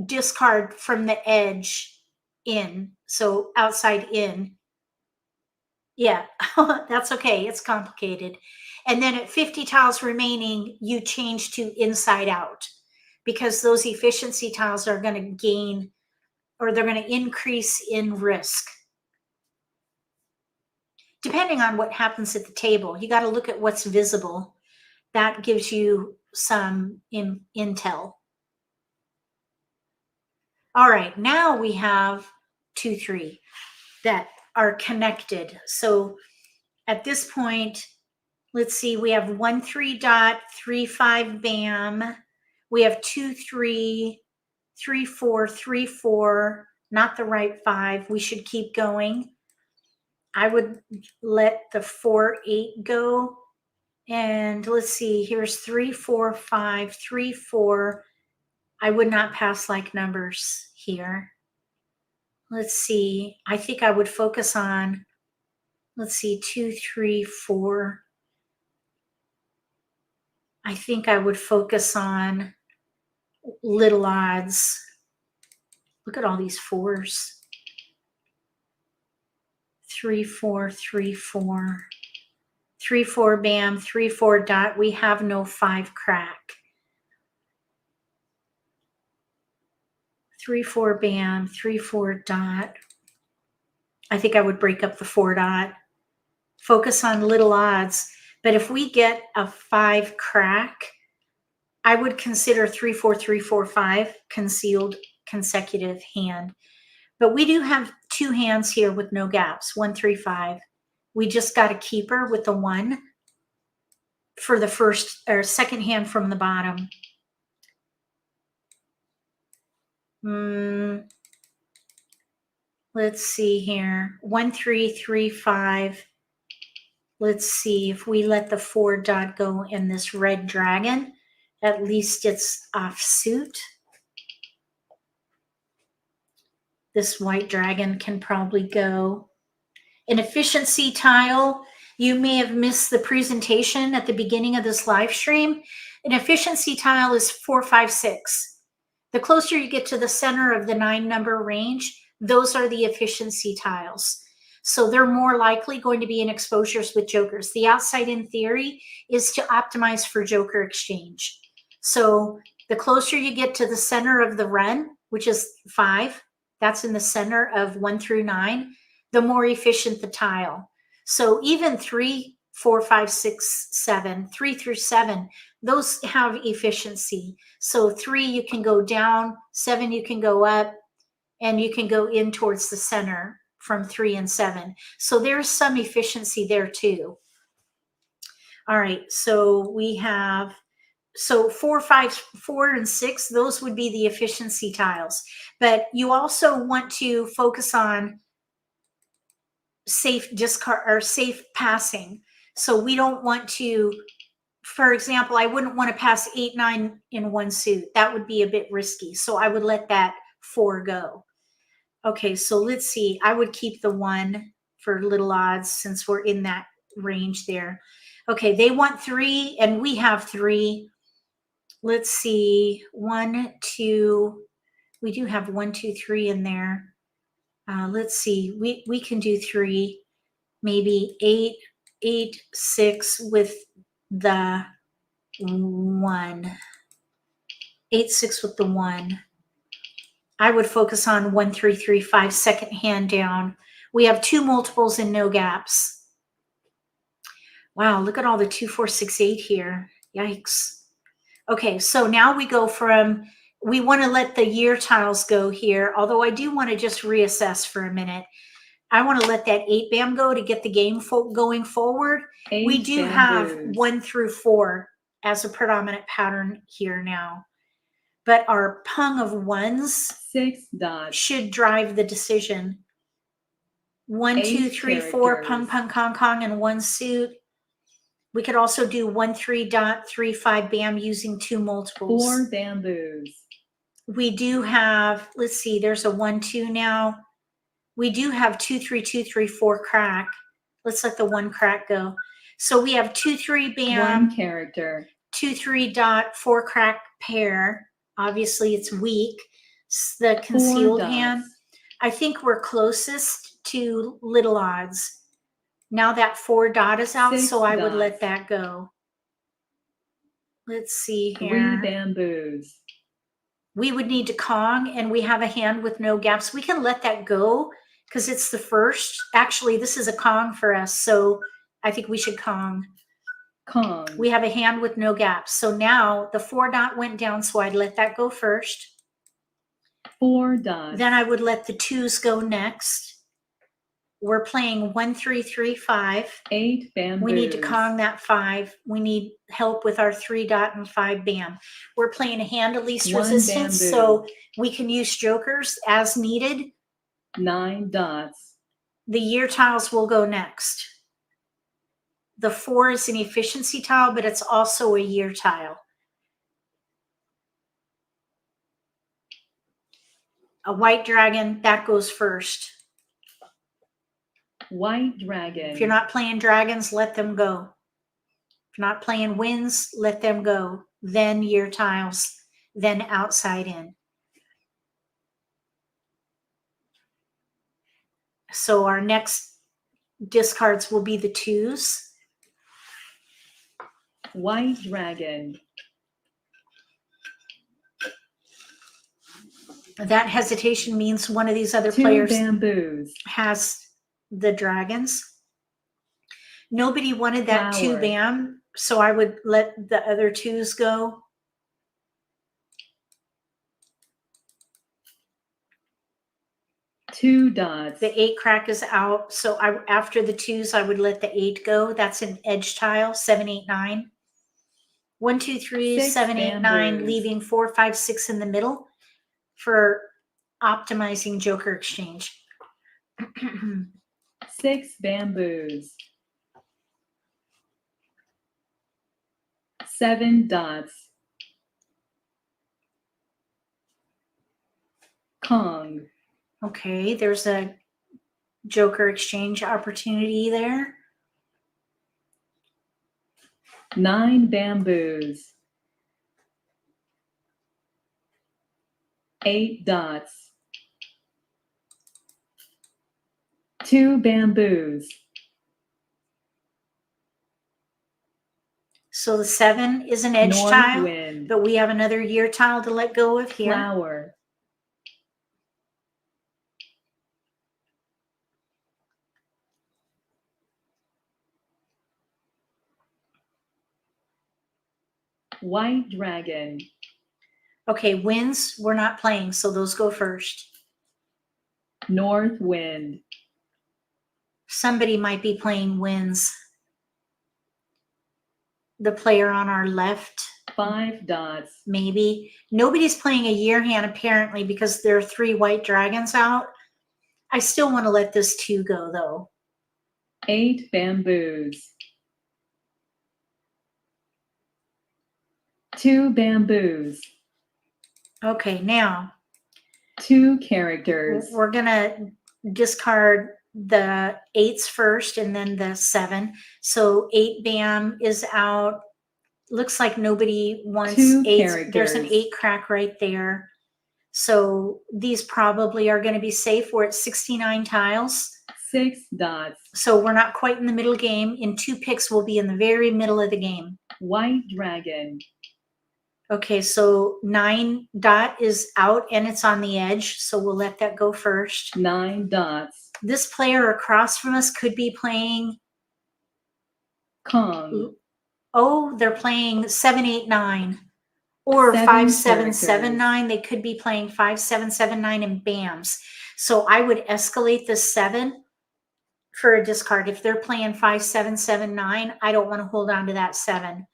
discard from the edge in, so outside in. Yeah, that's okay. It's complicated. And then at 50 tiles remaining, you change to inside out, because those efficiency tiles are going to gain, or they're going to increase in risk. Depending on what happens at the table, you got to look at what's visible. That gives you some intel. All right, now we have 2, 3 that are connected. So at this point, let's see, we have 1, 3 dot, 3, 5 bam. We have 2, 3, 3, 4, 3, 4, not the right 5. We should keep going. I would let the 4, 8 go. And let's see, here's 3, 4, 5, 3, 4. I would not pass like numbers here. Let's see, I think I would focus on, let's see, 2, 3, 4. I think I would focus on little odds. Look at all these 4s. 3, 4, 3, 4. 3, 4 bam, 3, 4 dot. We have no 5 crack. 3, 4 bam, 3, 4 dot. I think I would break up the 4 dot. Focus on little odds. But if we get a 5 crack, I would consider 3, 4, 3, 4, 5 concealed consecutive hand. But we do have 2 hands here with no gaps, 1, 3, 5. We just got a keeper with the 1 for the first or second hand from the bottom. Let's see here. 1, 3, 3, 5. Let's see if we let the 4 dot go in this red dragon, at least it's off suit. This white dragon can probably go. An efficiency tile, you may have missed the presentation at the beginning of this live stream. An efficiency tile is 4, 5, 6. The closer you get to the center of the 9 number range, those are the efficiency tiles. So they're more likely going to be in exposures with jokers. The outside in theory is to optimize for joker exchange. So the closer you get to the center of the run, which is 5, that's in the center of 1 through 9, the more efficient the tile. So even 3, 4, 5, 6, 7, 3 through 7, those have efficiency. So 3, you can go down, 7, you can go up, and you can go in towards the center from 3 and 7. So there's some efficiency there too. All right, so we have, so 4, 5, 4, and 6, those would be the efficiency tiles. But you also want to focus on safe discard or safe passing. So we don't want to, for example, I wouldn't want to pass 8, 9 in one suit. That would be a bit risky. So I would let that 4 go. Okay, so let's see. I would keep the 1 for little odds since we're in that range there. Okay, they want 3 and we have 3. Let's see, 1, 2. We do have 1, 2, 3 in there. Let's see, we can do 3, maybe 8, 8, 6 with the 1. 8, 6 with the 1. I would focus on 1, 3, 3, 5, second hand down. We have 2 multiples and no gaps. Wow, look at all the 2, 4, 6, 8 here. Yikes. Okay, so now we go from, we want to let the year tiles go here, although I do want to just reassess for a minute. I want to let that 8 bam go to get the game going forward. We do have 1 through 4 as a predominant pattern here now. But our pung of 1s 6 dots. should drive the decision. 1, 2, 3, 4, pung, pung, kong, kong, and 1 suit. We could also do 1, 3 dot, 3, 5 bam using 2 multiples. 4 bamboos. We do have, let's see, there's a 1, 2 now. We do have 2, 3, 2, 3, 4 crack. Let's let the 1 crack go. So we have 2, 3 bam. 1 character. 2, 3 dot, 4 crack pair. Obviously it's weak. It's the concealed hand. I think we're closest to little odds. Now that 4 dot is out, so I would let that go. Let's see here. 3 bamboos. We would need to Kong, and we have a hand with no gaps. We can let that go because it's the first. Actually, this is a Kong for us, so I think we should Kong. Kong. We have a hand with no gaps. So now the 4 dot went down, so I'd let that go first. 4 dots. Then I would let the 2s go next. We're playing 1, 3, 3, 5. 8 bamboos. We need to Kong that 5. We need help with our 3 dot and 5 bam. We're playing a hand of least resistance, bamboo. so we can use jokers as needed. 9 dots. The year tiles will go next. The 4 is an efficiency tile, but it's also a year tile. A white dragon, that goes first. White dragon. If you're not playing dragons, let them go. If you're not playing winds, let them go. Then year tiles, then outside in. So our next discards will be the 2s. White dragon. That hesitation means one of these other 2 players bamboos. has the dragons. Nobody wanted that 2 bam, so I would let the other 2s go. Two dots. The 8 crack is out, so after the 2s, I would let the 8 go. That's an edge tile, 7, 8, 9. 1, 2, 3, 7, 8, 9, leaving 4, 5, 6 in the middle for optimizing joker exchange. 6 bamboos. 7 dots. Kong. Okay, there's a joker exchange opportunity there. 9 bamboos. 8 dots. 2 bamboos. So the 7 is an edge North tile, wind. but we have another year tile to let go of here. Flower. White dragon. Okay, winds, we're not playing, so those go first. North wind. Somebody might be playing winds. The player on our left, 5 dots. maybe. Nobody's playing a year hand apparently because there are 3 white dragons out. I still want to let this 2 go though. 8 bamboos. 2 bamboos. Okay, now 2 characters. we're gonna discard the 8s first and then the 7. So 8 bam is out. Looks like nobody wants 2 8s. There's an characters. 8 crack right there. So these probably are going to be safe. We're at 69 tiles. 6 dots. So we're not quite in the middle game. In 2 picks, we'll be in the very middle of the game. White dragon. Okay, so 9 dot is out and it's on the edge. So we'll let that go first. 9 dots. This player across from us could be playing. Kong. Oh, they're playing 7, 8, 9. Or 7 5, 7, 7, characters. 9. They could be playing 5, 7, 7, 9 and bams. So I would escalate the 7 for a discard. If they're playing 5, 7, 7, 9, I don't want to hold on to that 7.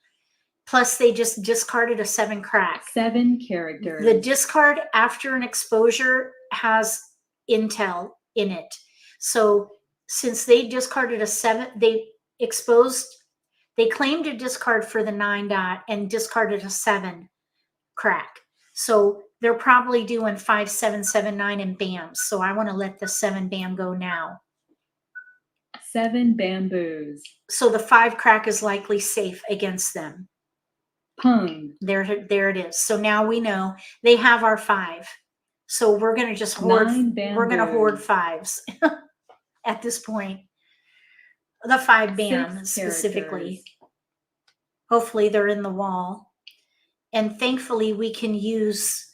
Plus, they just discarded a 7 crack. 7 characters. The discard after an exposure has intel in it. So since they discarded a 7, they claimed a discard for the 9 dot and discarded a 7 crack. So they're probably doing 5, 7, 7, 9 and bams. So I want to let the 7 bam go now. 7 bamboos. So the 5 crack is likely safe against them. Pung. There it is. So now we know they have our 5. So we're going to just hoard. 9 We're going to hoard bamboos. 5s at this point. The 5 bam 6 specifically. characters. Hopefully they're in the wall. And thankfully we can use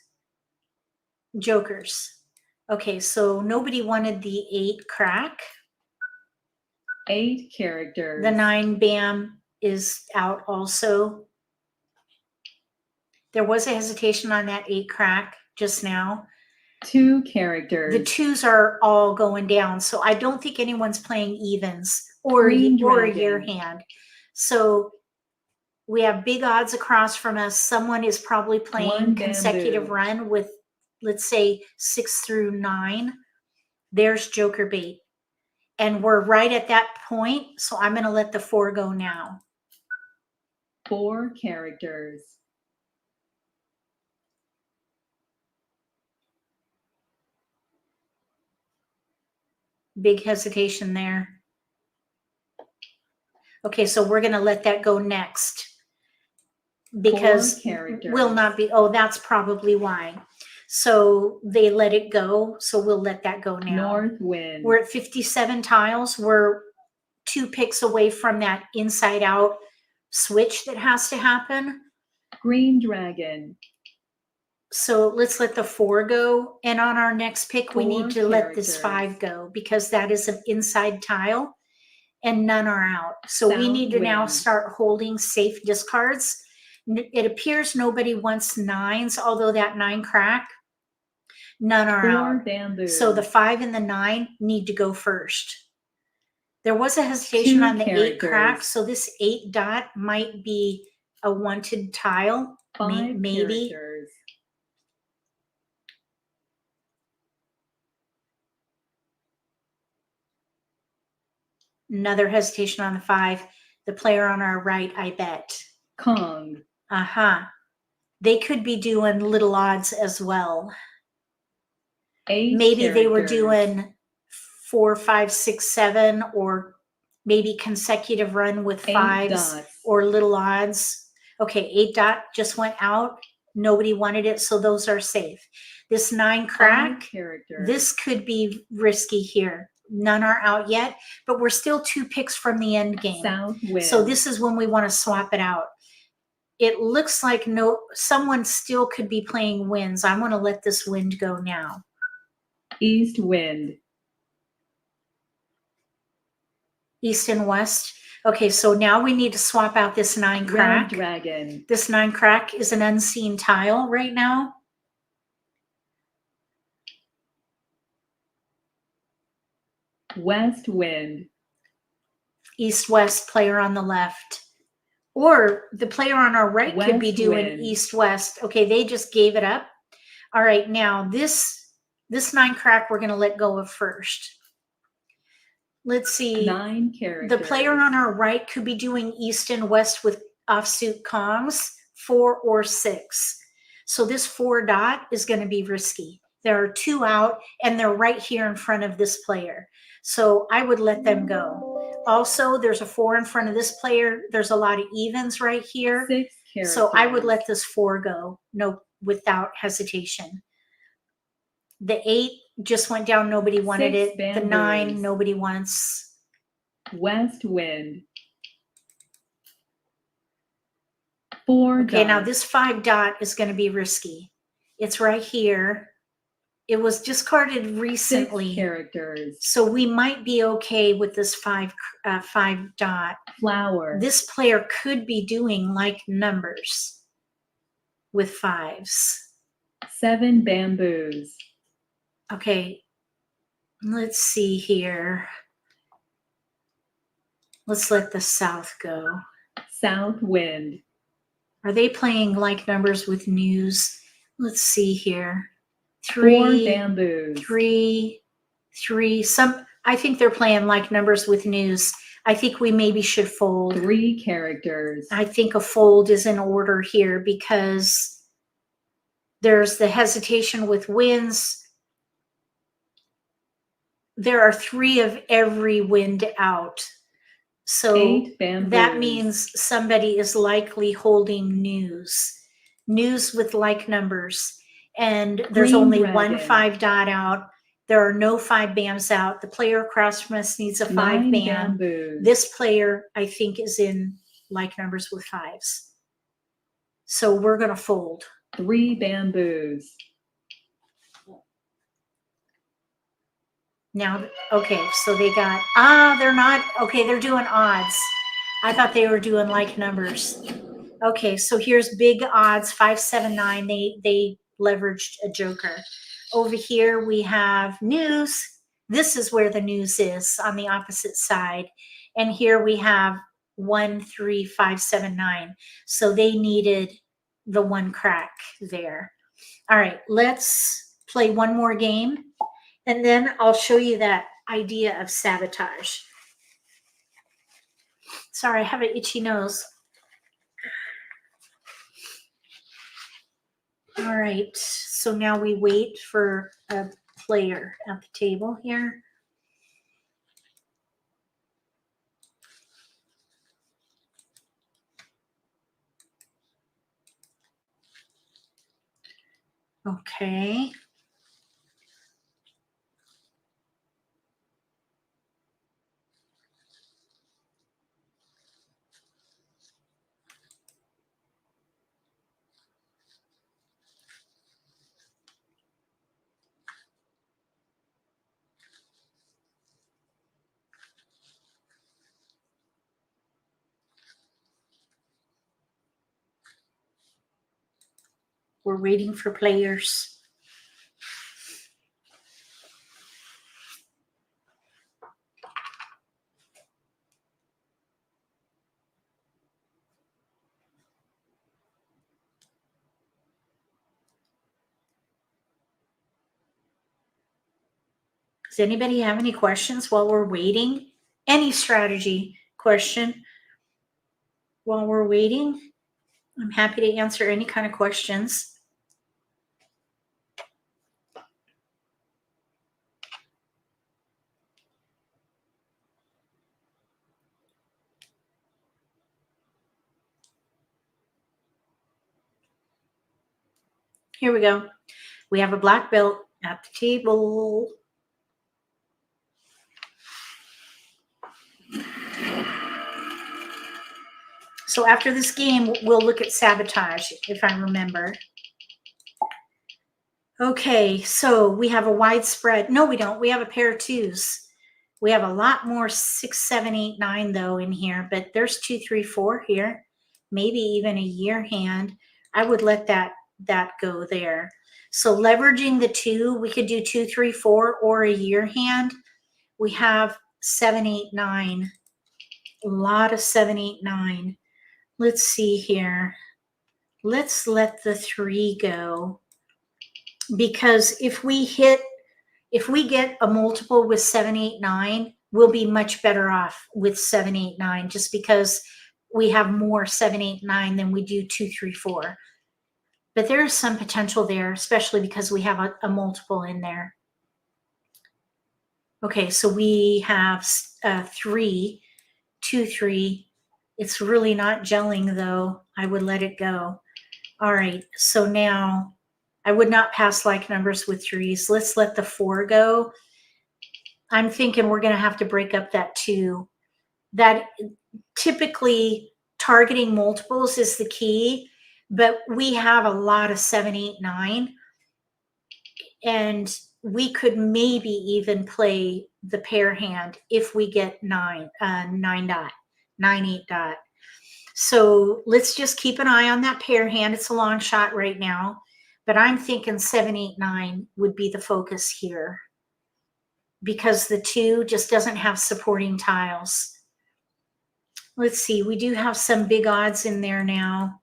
jokers. Okay, so nobody wanted the 8 crack. 8 characters. The 9 bam is out also. There was a hesitation on that 8 crack just now. 2 characters. The 2s are all going down. So I don't think anyone's playing evens or Green a dragon. year hand. So we have big odds across from us. Someone is probably playing 1 consecutive bamboo. run with, let's say, 6 through 9. There's joker bait. And we're right at that point. So I'm going to let the 4 go now. 4 characters. Big hesitation there. Okay, so we're going to let that go next. Because 4 characters. will not be, oh, that's probably why. So they let it go. So we'll let that go now. North wind. We're at 57 tiles. We're 2 picks away from that inside out switch that has to happen. Green dragon. So let's let the 4 go. And on our next pick, we 4 need to let this characters. 5 go because that is an inside tile and none are out. So we South need to now wind. start holding safe discards. It appears nobody wants 9s, although that 9 crack, none are 4 out. bamboos. So the 5 and the 9 need to go first. There was a hesitation 2 on the 8 crack, characters. so this 8 dot might be a wanted tile. 5 Maybe. characters. Another hesitation on the 5. The player on our right, I bet. Kong. Aha. They could be doing little odds as well. 8 Maybe they were characters. doing 4, 5, 6, 7, or maybe consecutive run with 8 5s dots. or little odds. Okay, 8 dot just went out. Nobody wanted it, so those are safe. This 9 5 crack, characters. this could be risky here. None are out yet, but we're still 2 picks from the end game. South wind. So this is when we want to swap it out. It looks like someone still could be playing winds. I want to let this wind go now. East wind. East and west. Okay, so now we need to swap out this 9 Red crack. dragon. This 9 crack is an unseen tile right now. West wind. East-west player on the left. Or the player on our right could be West doing wind. east-west. Okay, they just gave it up. All right, now this 9 crack we're going to let go of first. Let's see. 9 characters. The player on our right could be doing east and west with offsuit Kongs, 4 or 6. So this 4 dot is going to be risky. There are 2 out, and they're right here in front of this player. So I would let them go. Also, there's a 4 in front of this player. There's a lot of evens right here. 6 characters. So I would let this 4 go, no, without hesitation. The 8 just went down. Nobody wanted 6 it. bamboos. The 9, nobody wants. West wind. 4 Okay, now dots. this 5 dot is going to be risky. It's right here. It was discarded 6 recently. characters. So we might be okay with this 5 dot. Flower. This player could be doing like numbers with 5s. 7 bamboos. Okay, let's see here. Let's let the south go. South wind. Are they playing like numbers with news? Let's see here. 4 3, bamboos. 3, 3. I think they're playing like numbers with news. I think we maybe should fold. 3 characters. I think a fold is in order here because there's the hesitation with wins. There are 3 of every wind out. So 8 bamboos. that means somebody is likely holding news with like numbers. And there's Green only dragon. 1 5 dot out. There are no 5 bams out. The player across from us needs a 5 9 bam. bamboos. This player, I think, is in like numbers with 5s. So we're going to fold. 3 bamboos. Now, okay, so they got, they're not, okay, they're doing odds. I thought they were doing like numbers. Okay, so here's big odds, 5, 7, 9. They leveraged a joker. Over here we have news. This is where the news is on the opposite side. And here we have 1, 3, 5, 7, 9. So they needed the 1 crack there. All right, let's play one more game. And then I'll show you that idea of sabotage. Sorry, I have an itchy nose. All right, so now we wait for a player at the table here. Okay. We're waiting for players. Does anybody have any questions while we're waiting? Any strategy question while we're waiting? I'm happy to answer any kind of questions. Here we go. We have a black belt at the table. So after this game, we'll look at sabotage, if I remember. Okay, so we have a widespread. No, we don't. We have a pair of 2s. We have a lot more 6, 7, 8, 9 though in here, but there's 2, 3, 4 here. Maybe even a year hand. I would let that go there. So leveraging the 2, we could do 2, 3, 4 or a year hand. We have 7, 8, 9. A lot of 7, 8, 9. Let's see here. Let's let the 3 go. Because if we get a multiple with 7, 8, 9, we'll be much better off with 7, 8, 9, just because we have more 7, 8, 9 than we do 2, 3, 4. But there is some potential there, especially because we have a multiple in there. Okay, so we have 3, 2, 3. It's really not gelling though. I would let it go. All right, so now I would not pass like numbers with 3s. Let's let the 4 go. I'm thinking we're gonna have to break up that 2. That typically targeting multiples is the key, but we have a lot of 7, 8, 9. And we could maybe even play the pair hand if we get 9 dot, 9, 8 dot. So let's just keep an eye on that pair hand. It's a long shot right now, but I'm thinking 7, 8, 9 would be the focus here because the 2 just doesn't have supporting tiles. Let's see, we do have some big odds in there now.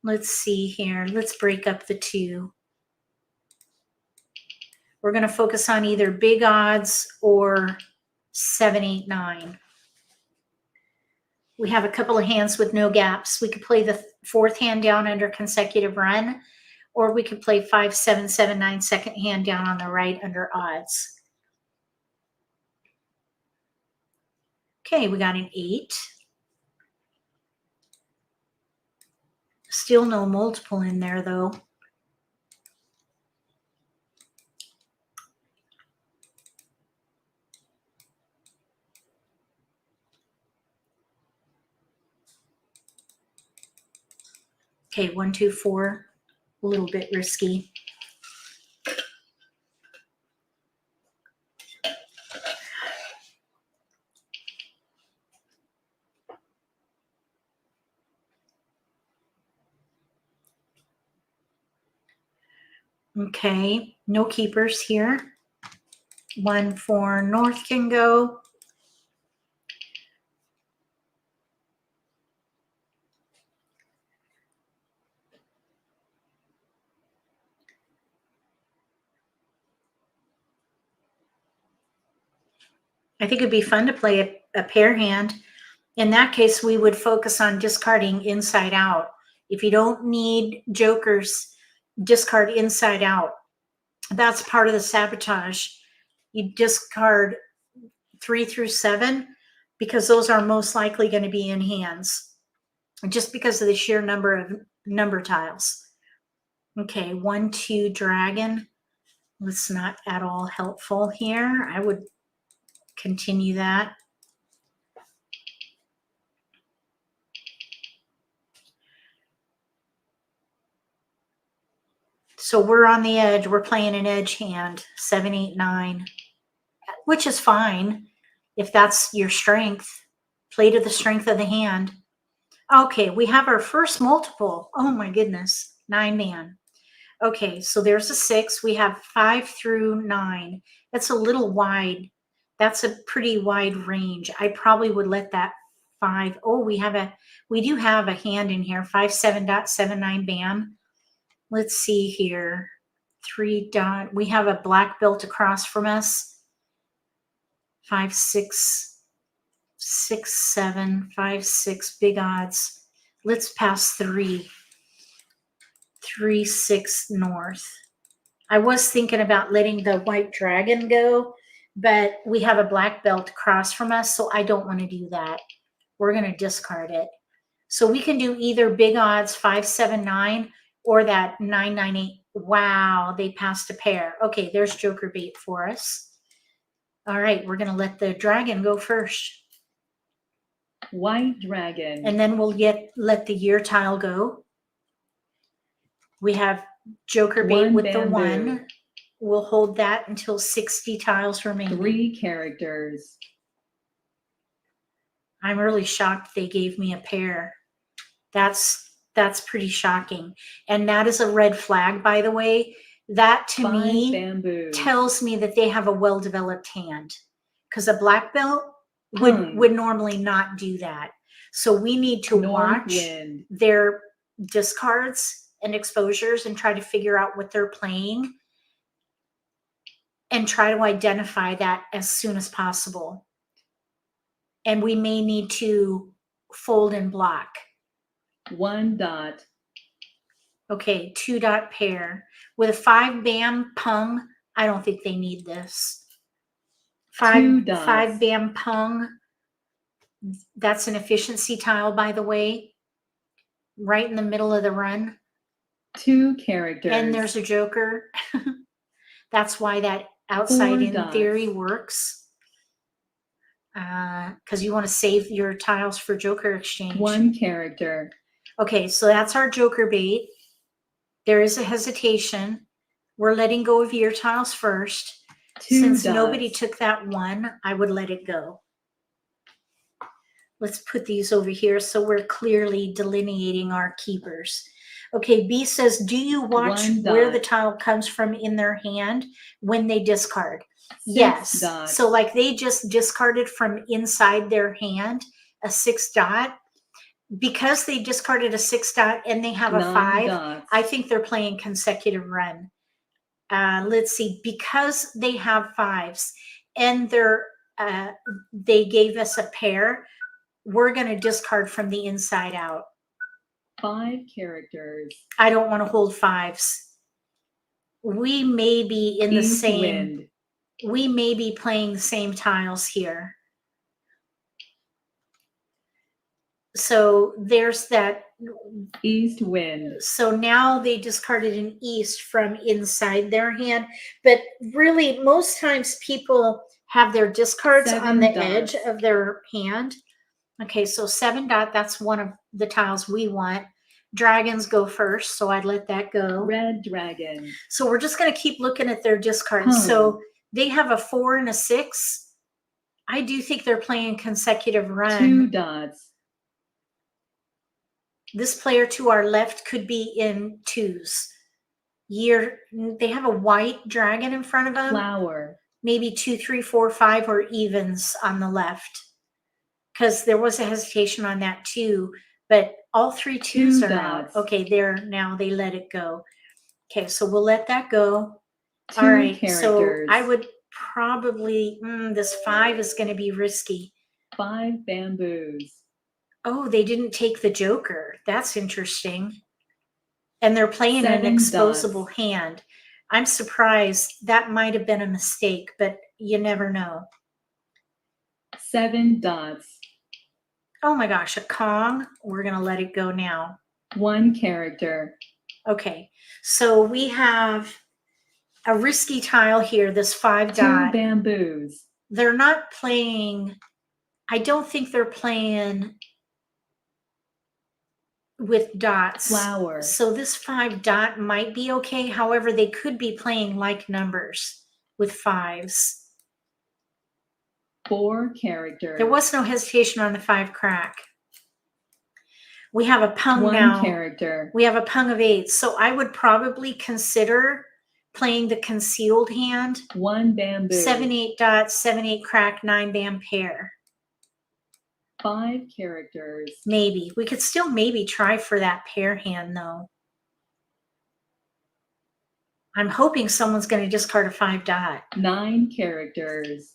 Let's see here. Let's break up the 2. We're going to focus on either big odds or 7, 8, 9. We have a couple of hands with no gaps. We could play the 4th hand down under consecutive run, or we could play 5, 7, 7, 9 second hand down on the right under odds. Okay, we got an 8. Still no multiple in there though. Okay, 1, 2, 4, a little bit risky. Okay, no keepers here. 1, 4 north can go. I think it'd be fun to play a pair hand. In that case, we would focus on discarding inside out. If you don't need jokers, discard inside out. That's part of the sabotage. You discard 3 through 7 because those are most likely going to be in hands just because of the sheer number of number tiles. Okay, 1, 2 dragon. That's not at all helpful here. I would continue that. So we're on the edge. We're playing an edge hand, 7, 8, 9, which is fine if that's your strength. Play to the strength of the hand. Okay, we have our first multiple. Oh my goodness, 9 man. Okay, so there's a 6. We have 5 through 9. That's a little wide. That's a pretty wide range. I probably would let that 5. Oh, we do have a hand in here. 5, 7 dot, 7, 9 bam. Let's see here. 3 dot. We have a black belt across from us. 5, 6, 6, 7, 5, 6, big odds. Let's pass 3. 3, 6 north. I was thinking about letting the white dragon go, but we have a black belt across from us, so I don't want to do that. We're going to discard it. So we can do either big odds 5, 7, 9 or that 9, 9, 8. Wow, they passed a pair. Okay, there's joker bait for us. All right, we're going to let the dragon go first. White dragon. And then we'll let the year tile go. We have joker bait One with bamboo. the 1. We'll hold that until 60 tiles remain. 3 characters. I'm really shocked they gave me a pair. That's pretty shocking. And that is a red flag, by the way. That to 5 me bamboos. tells me that they have a well-developed hand, because a black belt would normally not do that. So we need to watch wind. their discards and exposures and try to figure out what they're playing and try to identify that as soon as possible. And we may need to fold and block. 1 dot. Okay, 2-dot pair. With a 5 bam pung, I don't think they need this. 5 dots. bam pung. That's an efficiency tile, by the way, right in the middle of the run. 2 characters. And there's a joker. That's why that outside 4 in dots. theory works. Because you want to save your tiles for joker exchange. 1 character. Okay, so that's our joker bait. There is a hesitation. We're letting go of your tiles first. 2 Since dots. nobody took that one, I would let it go. Let's put these over here so we're clearly delineating our keepers. Okay, B says, do you watch 1 where dot. the tile comes from in their hand when they discard? 6 Yes. dots. So like they just discarded from inside their hand a 6 dot. Because they discarded a 6 dot and they have a 9 5, dots. I think they're playing consecutive run. Let's see, because they have 5s and they gave us a pair, we're going to discard from the inside out. 5 characters. I don't want to hold 5s. We may be in the East same, wind. we may be playing the same tiles here. So there's that. East wind. So now they discarded an east from inside their hand. But really, most times people have their discards 7 on the dots. edge of their hand. Okay, so 7 dot, that's one of the tiles we want. Dragons go first, so I'd let that go. Red dragon. So we're just going to keep looking at their discards. Home. So they have a 4 and a 6. I do think they're playing consecutive run. 2 dots. This player to our left could be in 2s. They have a white dragon in front of them. Flower. Maybe 2, 3, 4, 5, or evens on the left. Because there was a hesitation on that too. But all 3 2s 2 are dots. out. Okay, now they let it go. Okay, so we'll let that go. 2 All right, characters. so I would probably, this 5 is going to be risky. 5 bamboos. Oh, they didn't take the joker. That's interesting. And they're playing 7 an exposable dots. hand. I'm surprised. That might have been a mistake, but you never know. 7 dots. Oh my gosh, a Kong. We're going to let it go now. 1 character. Okay, so we have a risky tile here, this 5 dot. 2 bamboos. They're not playing, I don't think they're playing with dots. Flower. So this 5 dot might be okay. However, they could be playing like numbers with 5s. 4 characters. There was no hesitation on the 5 crack. We have a pung 1 now. character. We have a pung of 8. So I would probably consider playing the concealed hand. 1 bamboo. 7, 8 dot, 7, 8 crack, 9 bam pair. 5 characters. Maybe. We could still maybe try for that pair hand though. I'm hoping someone's going to discard a 5 dot. 9 characters.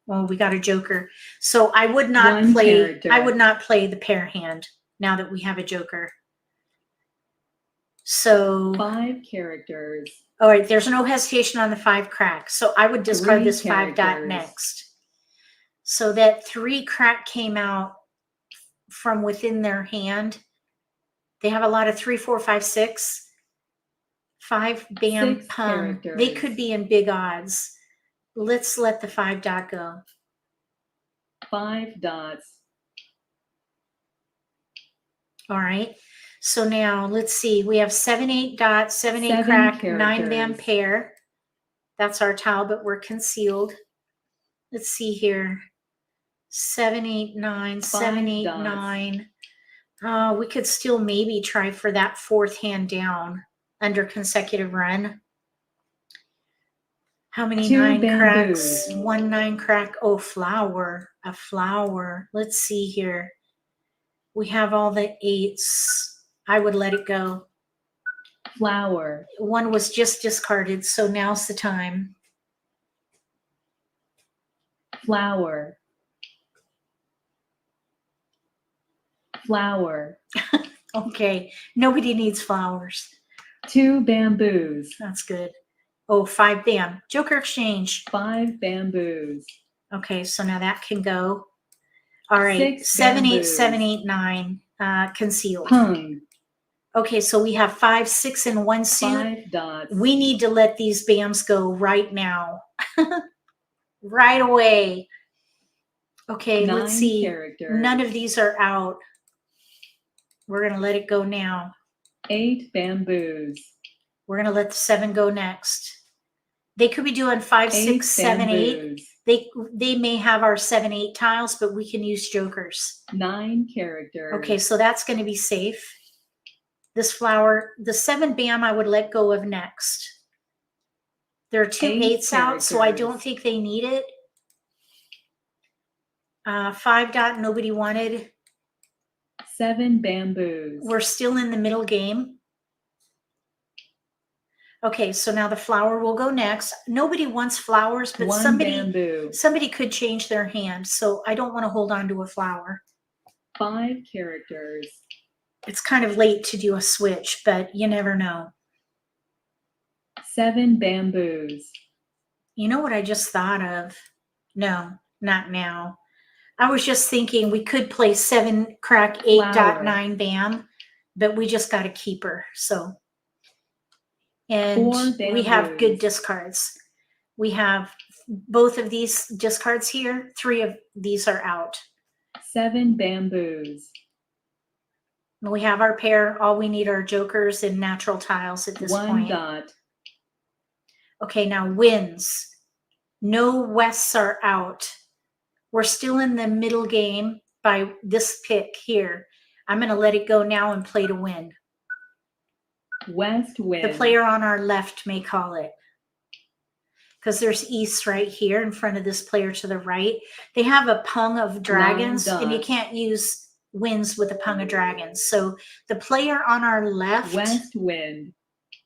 Well, we got a joker. So I would not 1 play character. I would not play the pair hand now that we have a joker. So 5 characters. all right, there's no hesitation on the 5 crack. So I would discard 3 this 5 dot characters. next. So that 3 crack came out from within their hand. They have a lot of 3, 4, 5, 6. 5 bam 6 pung. characters. They could be in big odds. Let's let the 5 dot go. 5 dots. All right. So now let's see. We have 7, 8 dot, 7, 8 7 crack, 9 bam characters. pair. That's our tile, but we're concealed. Let's see here. 7, 8, 9, 7, 5 8, dots. 9. We could still maybe try for that 4th hand down under consecutive run. How many 2 9 bamboos. cracks? 1 9 crack. Oh, flower. A flower. Let's see here. We have all the 8s. I would let it go. Flower. 1 was just discarded, so now's the time. Flower. Flower. Okay, nobody needs flowers. 2 bamboos. That's good. Oh, 5 bam. Joker exchange. 5 bamboos. Okay, so now that can go. All right, 6 7, 8, bamboos. 7, 8, 9, concealed. Pung. Okay, so we have 5, 6 in one suit. 5 dots. We need to let these bams go right now. Right away. Okay, 9 let's see. characters. None of these are out. We're going to let it go now. 8 bamboos. We're going to let the 7 go next. They could be doing 5, 8 6, 7, 8. bamboos. They may have our 7, 8 tiles, but we can use jokers. 9 characters. Okay, so that's going to be safe. This flower, the 7 bam I would let go of next. There are 2 8 8s out, so I characters. don't think they need it. 5 dot, nobody wanted. 7 bamboos. We're still in the middle game. Okay, so now the flower will go next. Nobody wants flowers, but 1 bamboo. somebody could change their hand, so I don't want to hold on to a flower. 5 characters. It's kind of late to do a switch, but you never know. 7 bamboos. You know what I just thought of? No, not now. I was just thinking we could play 7 crack 8 dot Flower. 9 bam, but we just got a keeper. So, and 4 we have good bamboos. discards. We have both of these discards here. 3 of these are out. 7 bamboos. We have our pair. All we need are jokers and natural tiles at this 1 point. dot. Okay, now wins. No wests are out. We're still in the middle game by this pick here. I'm going to let it go now and play to win. West wind. The player on our left may call it. Because there's east right here in front of this player to the right. They have a pung of dragons, 9 and you dots. can't use winds with a pung of dragons. So the player on our left, West wind.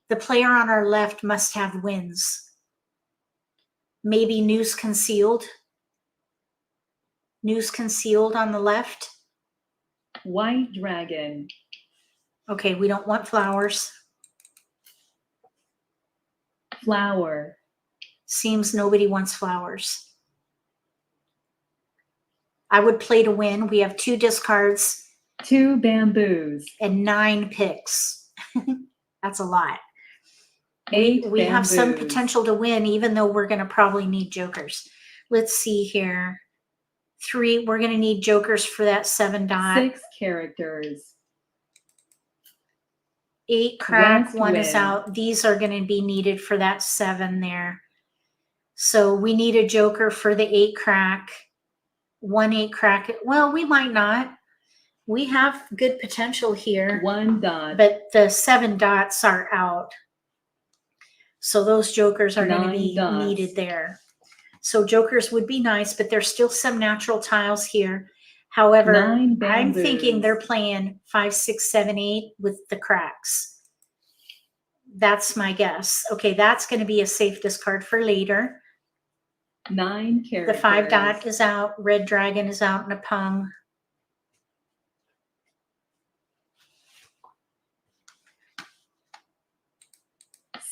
the player on our left must have winds. Maybe news concealed. News concealed on the left. White dragon. Okay, we don't want flowers. Flower. Seems nobody wants flowers. I would play to win. We have 2 discards 2 bamboos. and 9 picks. That's a lot. 8 We have some bamboos. potential to win, even though we're going to probably need jokers. Let's see here. 3, we're going to need jokers for that 7 dot. 6 characters. 8 crack, West 1 is wind. out. These are going to be needed for that 7 there. So we need a joker for the 8 crack. 1 8 crack. Well, we might not. We have good potential here. 1 dot. But the 7 dots are out. So those jokers are going to 9 be dots. needed there. So jokers would be nice, but there's still some natural tiles here. However, 9 I'm thinking bamboos. they're playing 5, 6, 7, 8 with the cracks. That's my guess. Okay, that's going to be a safe discard for later. 9 The characters. 5 dot is out. Red dragon is out in a pung.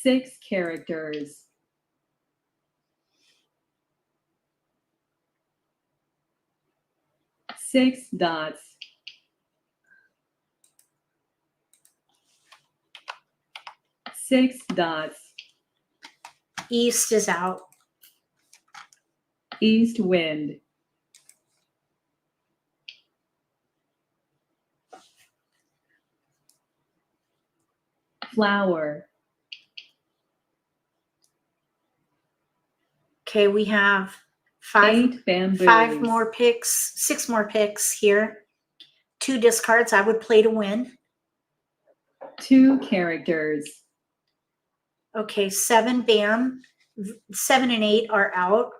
Six characters. Six dots. Six dots. East is out. East wind. Flower. Okay, we have 5 8 bamboos. 5 more picks, 6 more picks here. 2 discards. I would play to win. 2 characters. Okay, 7 bam. 7 and 8 are out.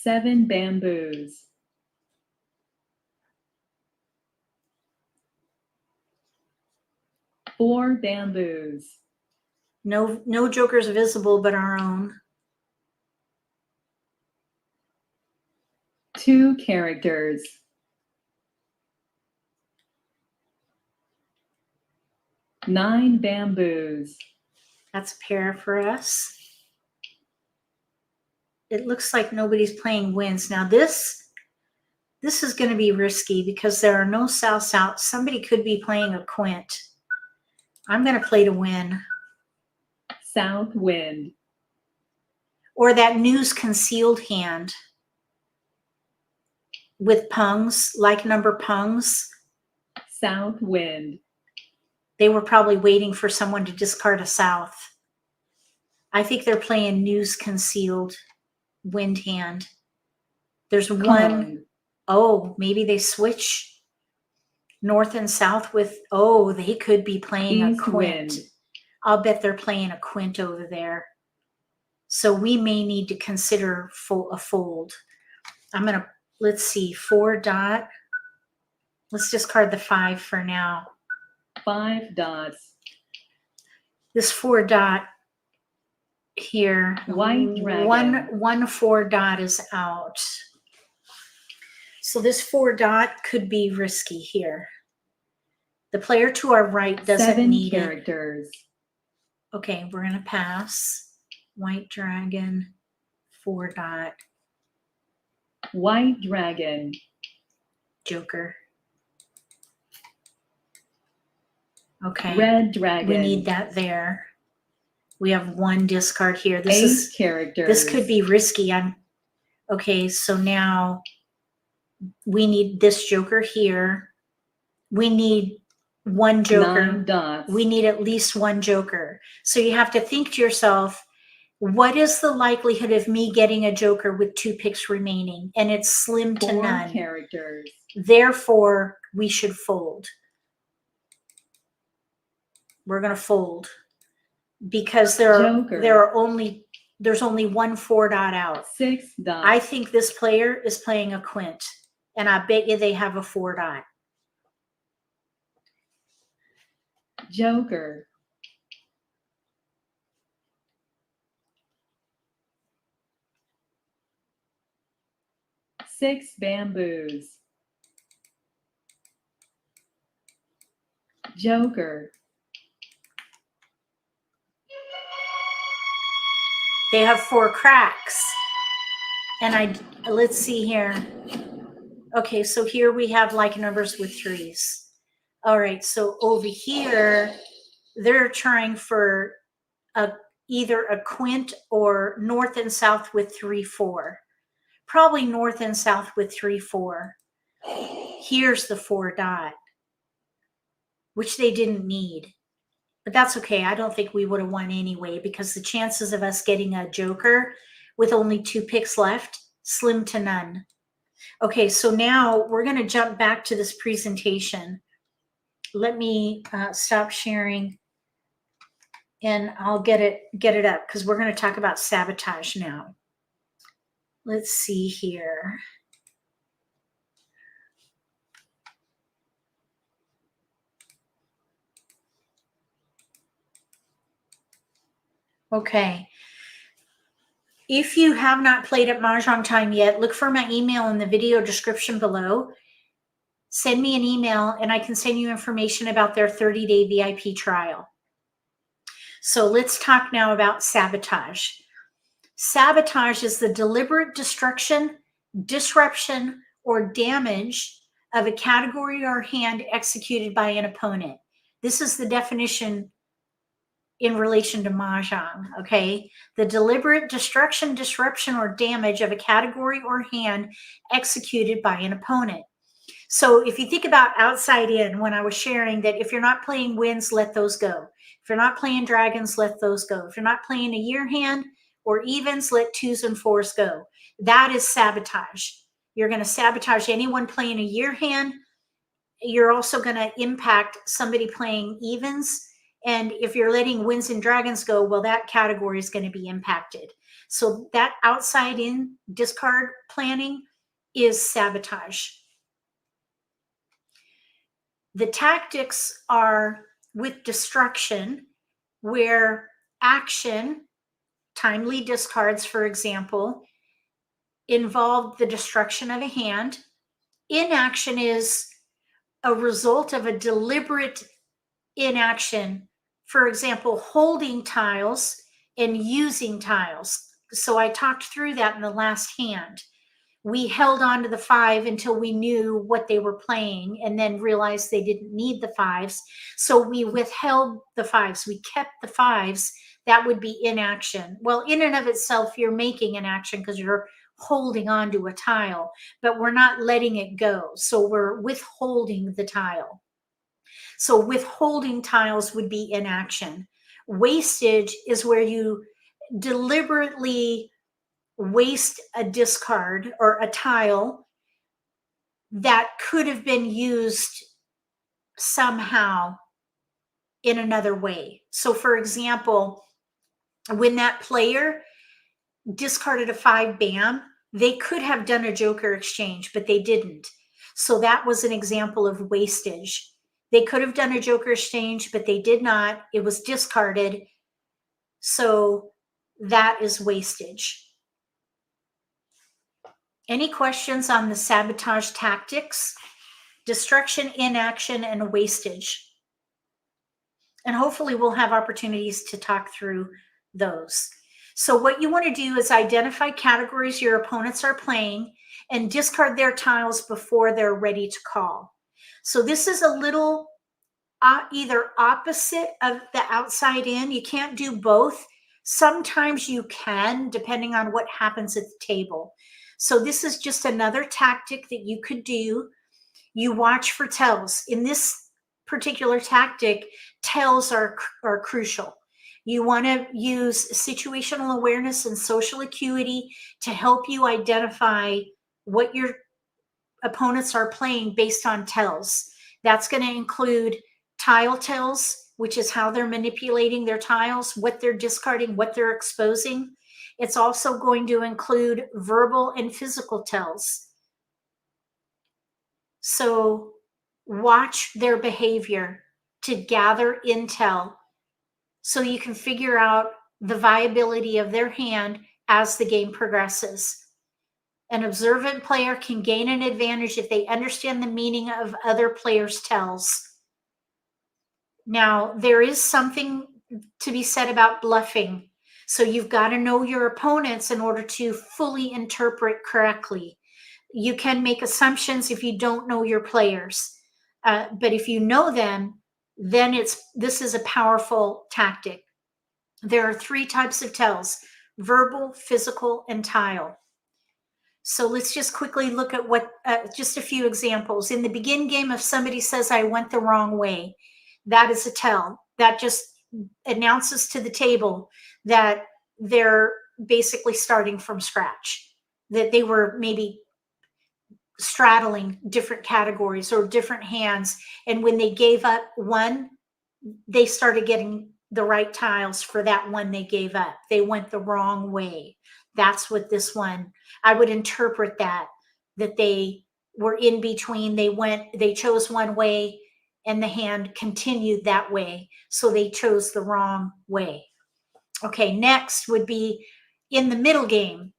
7 bamboos. 4 bamboos. No jokers visible but our own. 2 characters. 9 bamboos. That's a pair for us. It looks like nobody's playing wins. Now this is going to be risky because there are no souths out. Somebody could be playing a quint. I'm going to play to win. South wind. Or that news concealed hand with pungs, like number pungs. South wind. They were probably waiting for someone to discard a south. I think they're playing news concealed wind hand. There's one. Kong. Oh, maybe they switch north and south with, oh, they could be playing East a quint. wind. I'll bet they're playing a quint over there. So we may need to consider a fold. I'm going to, let's see, 4 dot. Let's discard the 5 for now. 5 dots. This 4 dot here. White dragon. One 4 dot is out. So this 4 dot could be risky here. The player to our right doesn't 7 need characters. it. Okay, we're going to pass. White dragon, 4 dot. White dragon. Joker. Okay. Red dragon. We need that there. We have 1 discard here. 8 characters. This could be risky. Okay, so now we need this joker here. We need 1 joker. 9 dots. We need at least 1 joker. So you have to think to yourself, what is the likelihood of me getting a joker with 2 picks remaining? And it's slim to 4 none. characters. Therefore, we should fold. We're going to fold because there's only 1 4 dot out. 6 dots. I think this player is playing a quint, and I bet you they have a 4 dot. Joker. Six bamboos. Joker. They have 4 cracks. And let's see here. Okay, so here we have like numbers with 3s. All right, so over here, they're trying for either a quint or north and south with 3 4. Probably north and south with 3 4. Here's the 4 dot, which they didn't need. But that's okay. I don't think we would have won anyway because the chances of us getting a joker with only 2 picks left, slim to none. Okay, so now we're going to jump back to this presentation. Let me stop sharing and I'll get it up because we're going to talk about sabotage now. Let's see here. Okay. If you have not played at Mahjong Time yet, look for my email in the video description below. Send me an email and I can send you information about their 30-day VIP trial. So let's talk now about sabotage. Sabotage is the deliberate destruction, disruption, or damage of a category or hand executed by an opponent. This is the definition in relation to Mahjong, okay? The deliberate destruction, disruption, or damage of a category or hand executed by an opponent. So if you think about outside in, when I was sharing that if you're not playing wins, let those go. If you're not playing dragons, let those go. If you're not playing a year hand or evens, let 2s and 4s go. That is sabotage. You're going to sabotage anyone playing a year hand. You're also going to impact somebody playing evens. And if you're letting wins and dragons go, well, that category is going to be impacted. So that outside in discard planning is sabotage. The tactics are with destruction, where action, timely discards, for example, involve the destruction of a hand. Inaction is a result of a deliberate inaction. For example, holding tiles and using tiles. So I talked through that in the last hand. We held on to the 5 until we knew what they were playing and then realized they didn't need the 5s. So we withheld the 5s. We kept the 5s. That would be inaction. Well, in and of itself, you're making an action because you're holding on to a tile, but we're not letting it go. So we're withholding the tile. So withholding tiles would be inaction. Wastage is where you deliberately waste a discard or a tile that could have been used somehow in another way. So for example, when that player discarded a 5 bam, they could have done a joker exchange, but they didn't. So that was an example of wastage. They could have done a joker exchange, but they did not. It was discarded. So that is wastage. Any questions on the sabotage tactics? Destruction, inaction, and wastage. And hopefully we'll have opportunities to talk through those. So what you want to do is identify categories your opponents are playing and discard their tiles before they're ready to call. So this is a little either opposite of the outside in. You can't do both. Sometimes you can, depending on what happens at the table. So this is just another tactic that you could do. You watch for tells. In this particular tactic, tells are crucial. You want to use situational awareness and social acuity to help you identify what your opponents are playing based on tells. That's going to include tile tells, which is how they're manipulating their tiles, what they're discarding, what they're exposing. It's also going to include verbal and physical tells. So watch their behavior to gather intel so you can figure out the viability of their hand as the game progresses. An observant player can gain an advantage if they understand the meaning of other players' tells. Now, there is something to be said about bluffing. So you've got to know your opponents in order to fully interpret correctly. You can make assumptions if you don't know your players. But if you know them, then this is a powerful tactic. There are 3 types of tells: verbal, physical, and tile. So let's just quickly look at what, just a few examples. In the begin game, if somebody says, I went the wrong way, that is a tell. That just announces to the table that they're basically starting from scratch, that they were maybe straddling different categories or different hands. And when they gave up one, they started getting the right tiles for that one they gave up. They went the wrong way. That's what this one, I would interpret that they were in between. They chose one way and the hand continued that way. So they chose the wrong way. Okay, next would be in the middle game,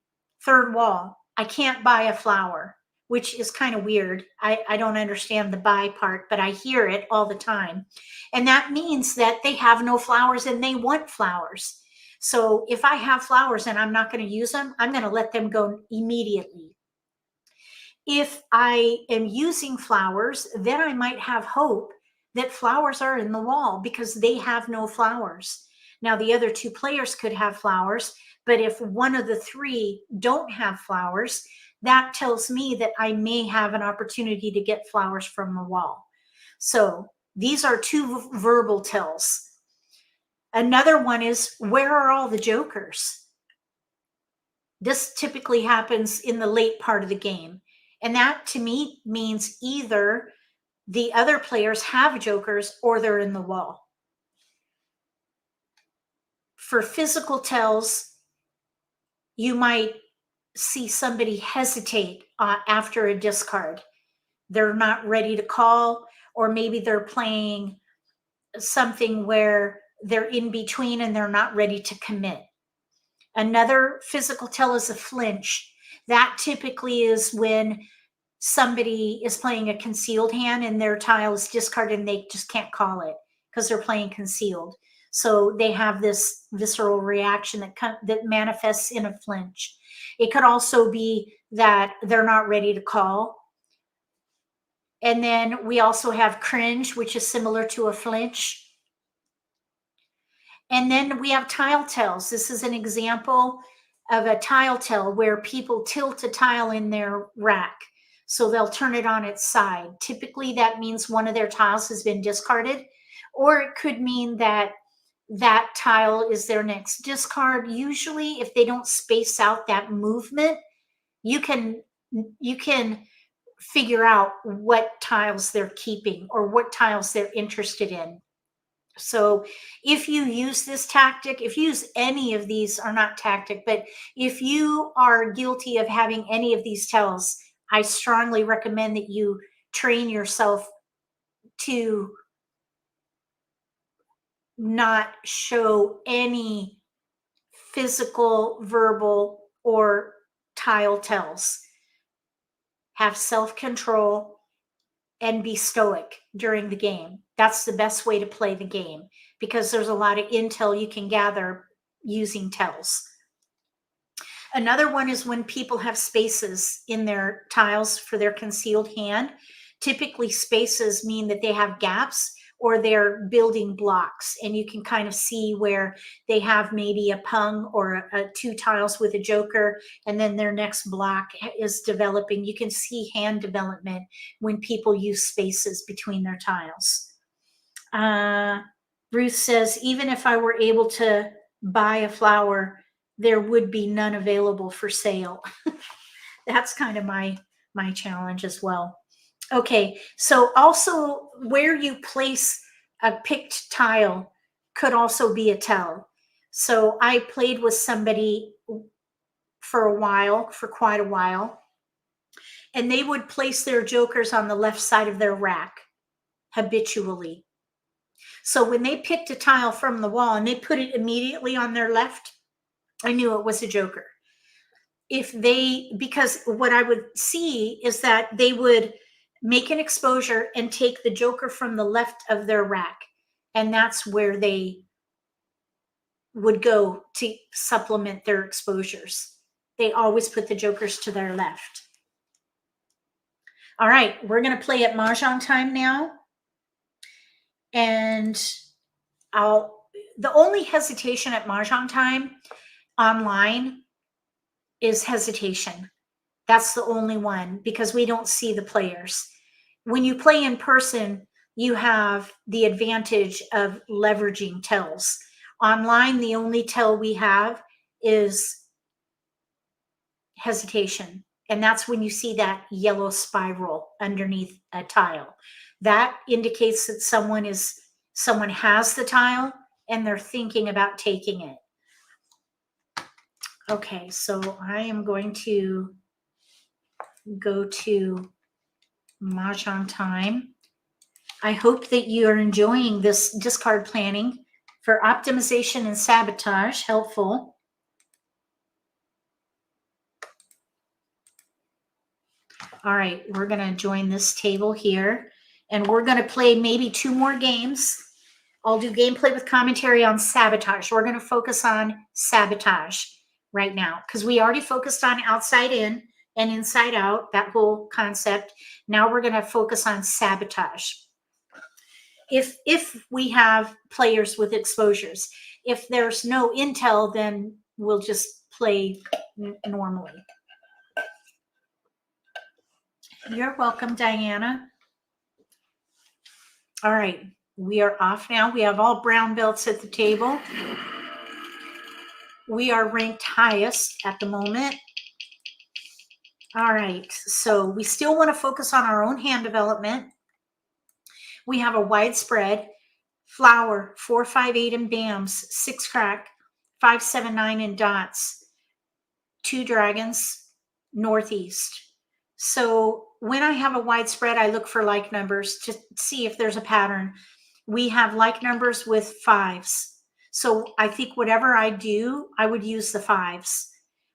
third wall. I can't buy a flower, which is kind of weird. I don't understand the buy part, but I hear it all the time. And that means that they have no flowers and they want flowers. So if I have flowers and I'm not going to use them, I'm going to let them go immediately. If I am using flowers, then I might have hope that flowers are in the wall because they have no flowers. Now, the other 2 players could have flowers, but if one of the 3 don't have flowers, that tells me that I may have an opportunity to get flowers from the wall. So these are 2 verbal tells. Another one is, where are all the jokers? This typically happens in the late part of the game. And that to me means either the other players have jokers or they're in the wall. For physical tells, you might see somebody hesitate after a discard. They're not ready to call, or maybe they're playing something where they're in between and they're not ready to commit. Another physical tell is a flinch. That typically is when somebody is playing a concealed hand and their tile is discarded and they just can't call it. because they're playing concealed. So they have this visceral reaction that manifests in a flinch. It could also be that they're not ready to call. And then we also have cringe, which is similar to a flinch. And then we have tile tells. This is an example of a tile tell where people tilt a tile in their rack. So they'll turn it on its side. Typically that means one of their tiles has been discarded, or it could mean that that tile is their next discard. Usually if they don't space out that movement, you can figure out what tiles they're keeping or what tiles they're interested in. So if you use this tactic, if you use any of these, are not tactic, but if you are guilty of having any of these tells, I strongly recommend that you train yourself to not show any physical, verbal, or tile tells. Have self-control and be stoic during the game. That's the best way to play the game because there's a lot of intel you can gather using tells. Another one is when people have spaces in their tiles for their concealed hand. Typically spaces mean that they have gaps or they're building blocks, and you can kind of see where they have maybe a pung or two tiles with a joker, and then their next block is developing. You can see hand development when people use spaces between their tiles. Ruth says, even if I were able to buy a flower, there would be none available for sale. That's kind of my challenge as well. Okay, so also where you place a picked tile could also be a tell. So I played with somebody for quite a while, and they would place their jokers on the left side of their rack habitually. So when they picked a tile from the wall and they put it immediately on their left, I knew it was a joker. Because what I would see is that they would make an exposure and take the joker from the left of their rack. And that's where they would go to supplement their exposures. They always put the jokers to their left. All right, we're going to play at Mahjong Time now. And the only hesitation at Mahjong Time online is hesitation. That's the only one, because we don't see the players. When you play in person, you have the advantage of leveraging tells. Online, the only tell we have is hesitation. And that's when you see that yellow spiral underneath a tile. That indicates that someone has the tile and they're thinking about taking it. Okay, so I am going to go to Mahjong Time. I hope that you are enjoying this discard planning for optimization and sabotage. Helpful. All right, we're going to join this table here, and we're going to play maybe 2 more games. I'll do gameplay with commentary on sabotage. We're going to focus on sabotage right now because we already focused on outside in and inside out, that whole concept. Now we're going to focus on sabotage. If we have players with exposures, if there's no intel, then we'll just play normally. You're welcome, Diana. All right, we are off now. We have all brown belts at the table. We are ranked highest at the moment. All right, so we still want to focus on our own hand development. We have a widespread flower, 4, 5, 8 in BAMs, 6 crack, 5, 7, 9 in dots, 2 dragons, northeast. So when I have a widespread, I look for like numbers to see if there's a pattern. We have like numbers with 5s. So I think whatever I do, I would use the 5s.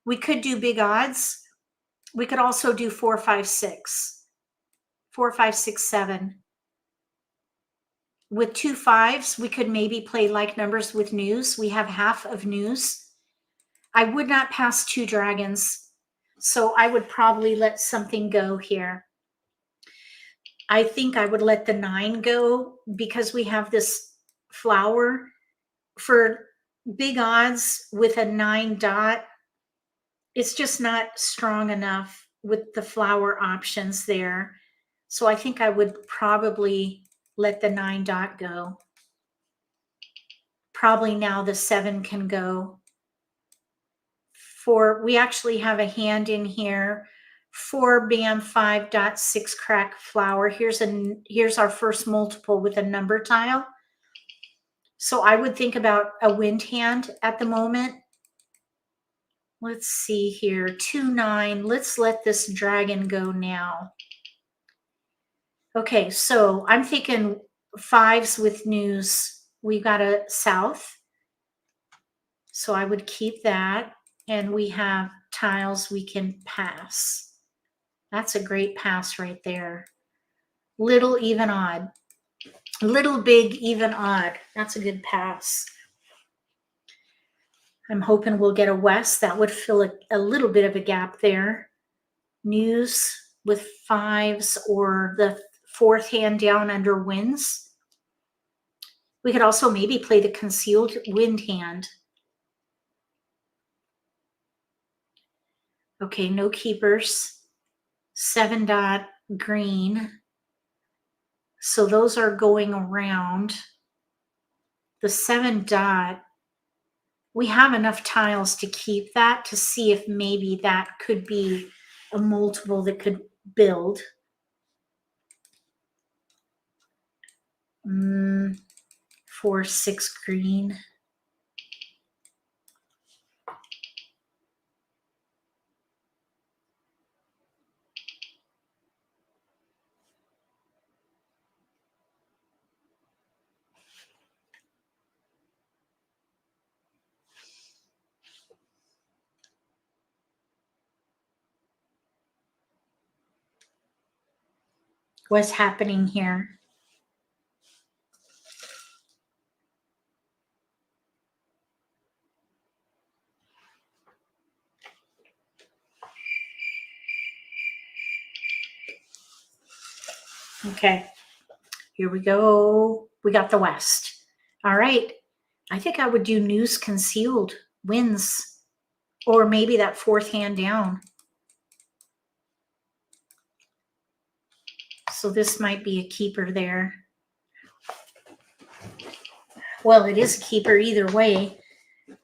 We could do big odds. We could also do 4, 5, 6. 4, 5, 6, 7. with 2 5s, we could maybe play like numbers with news. We have half of news. I would not pass 2 dragons, so I would probably let something go here. I think I would let the 9 go because we have this flower. For big odds with a 9 dot, it's just not strong enough with the flower options there. So I think I would probably let the 9 dot go. Probably now the 7 can go. We actually have a hand in here. 4 bam 5 dot 6 crack flower. Here's our first multiple with a number tile. So I would think about a wind hand at the moment. Let's see here, 2 9. Let's let this dragon go now. Okay, so I'm thinking 5s with news. We got a south, so I would keep that. And we have tiles we can pass. That's a great pass right there. Little, even, odd. Little, big, even, odd. That's a good pass. I'm hoping we'll get a west. That would fill a little bit of a gap there. News with 5s or the 4th hand down under winds. We could also maybe play the concealed wind hand. Okay, no keepers. 7 dot green. So those are going around. The 7 dot, we have enough tiles to keep that, to see if maybe that could be a multiple that could build. 4 6 green. What's happening here? Okay, here we go. We got the west. All right. I think I would do news concealed wins, or maybe that 4th hand down. So this might be a keeper there. Well, it is a keeper either way.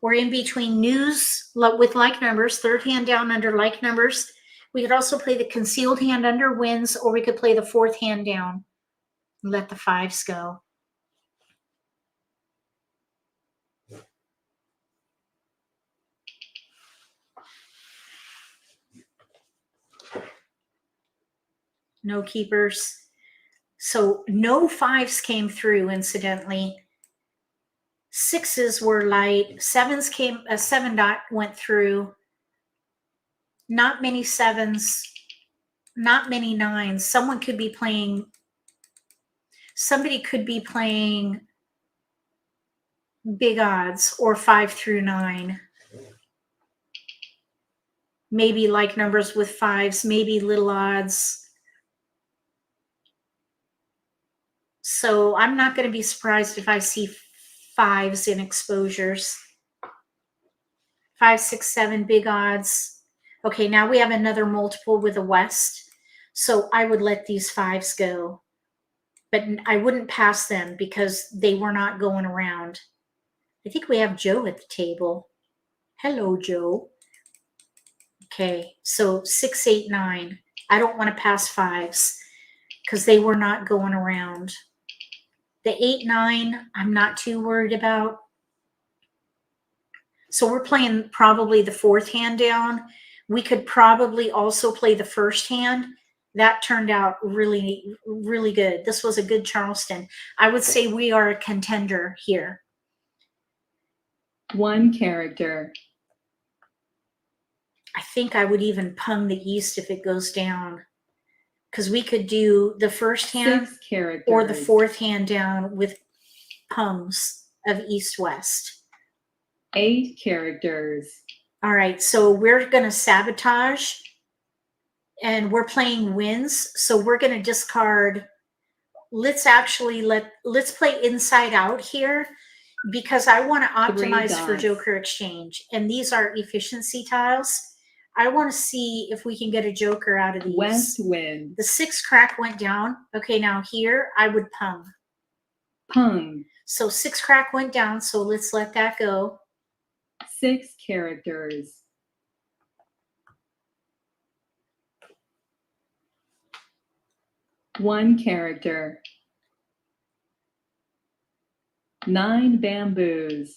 We're in between news with like numbers, 3rd hand down under like numbers. We could also play the concealed hand under wins, or we could play the 4th hand down and let the 5s go. No keepers. So no 5s came through, incidentally. 6s were light. 7s came, a 7 dot went through. Not many 7s, not many 9s. Somebody could be playing big odds or 5 through 9. Maybe like numbers with 5s, maybe little odds. So I'm not going to be surprised if I see 5s in exposures. 5 6 7 big odds. Okay, now we have another multiple with a west. So I would let these 5s go. But I wouldn't pass them because they were not going around. I think we have Joe at the table. Hello, Joe. Okay, so 6 8 9. I don't want to pass 5s because they were not going around. The 8 9, I'm not too worried about. So we're playing probably the 4th hand down. We could probably also play the 1st hand. That turned out really, really good. This was a good Charleston. I would say we are a contender here. 1 character. I think I would even pung the East if it goes down. because we could do the first hand 6 characters. or the fourth hand down with pungs of east-west. 8 characters. All right, so we're going to sabotage, and we're playing wins. So we're going to discard. Let's play inside out here, because I want to optimize for dots. Joker exchange. And these are efficiency tiles. I want to see if we can get a Joker out of these. West wind. The 6 crack went down. Okay, now here I would pung. Pung. So 6 crack went down, so let's let that go. 6 characters. One character. 9 bamboos.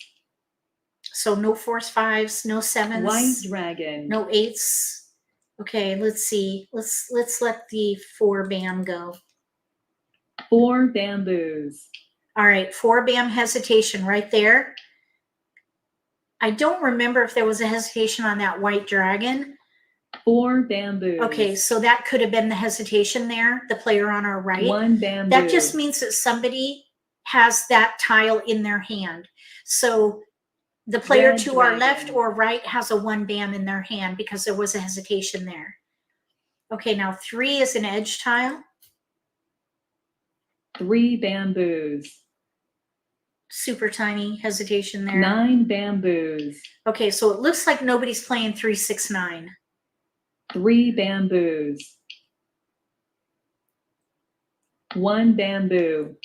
So no force 5s, no 7s. White dragon. No 8s. Okay, let's see. Let's let the 4 bam go. 4 bamboos. All right, 4 bam hesitation right there. I don't remember if there was a hesitation on that white dragon. 4 bamboos. Okay, so that could have been the hesitation there, the player on our right. 1 bamboo. That just means that somebody has that tile in their hand. So the player Red to our dragon. left or right has a 1 bam in their hand because there was a hesitation there. Okay, now 3 is an edge tile. 3 bamboos. Super tiny hesitation there. 9 bamboos. Okay, so it looks like nobody's playing 3, 6, 9. 3 bamboos. 1 bamboo.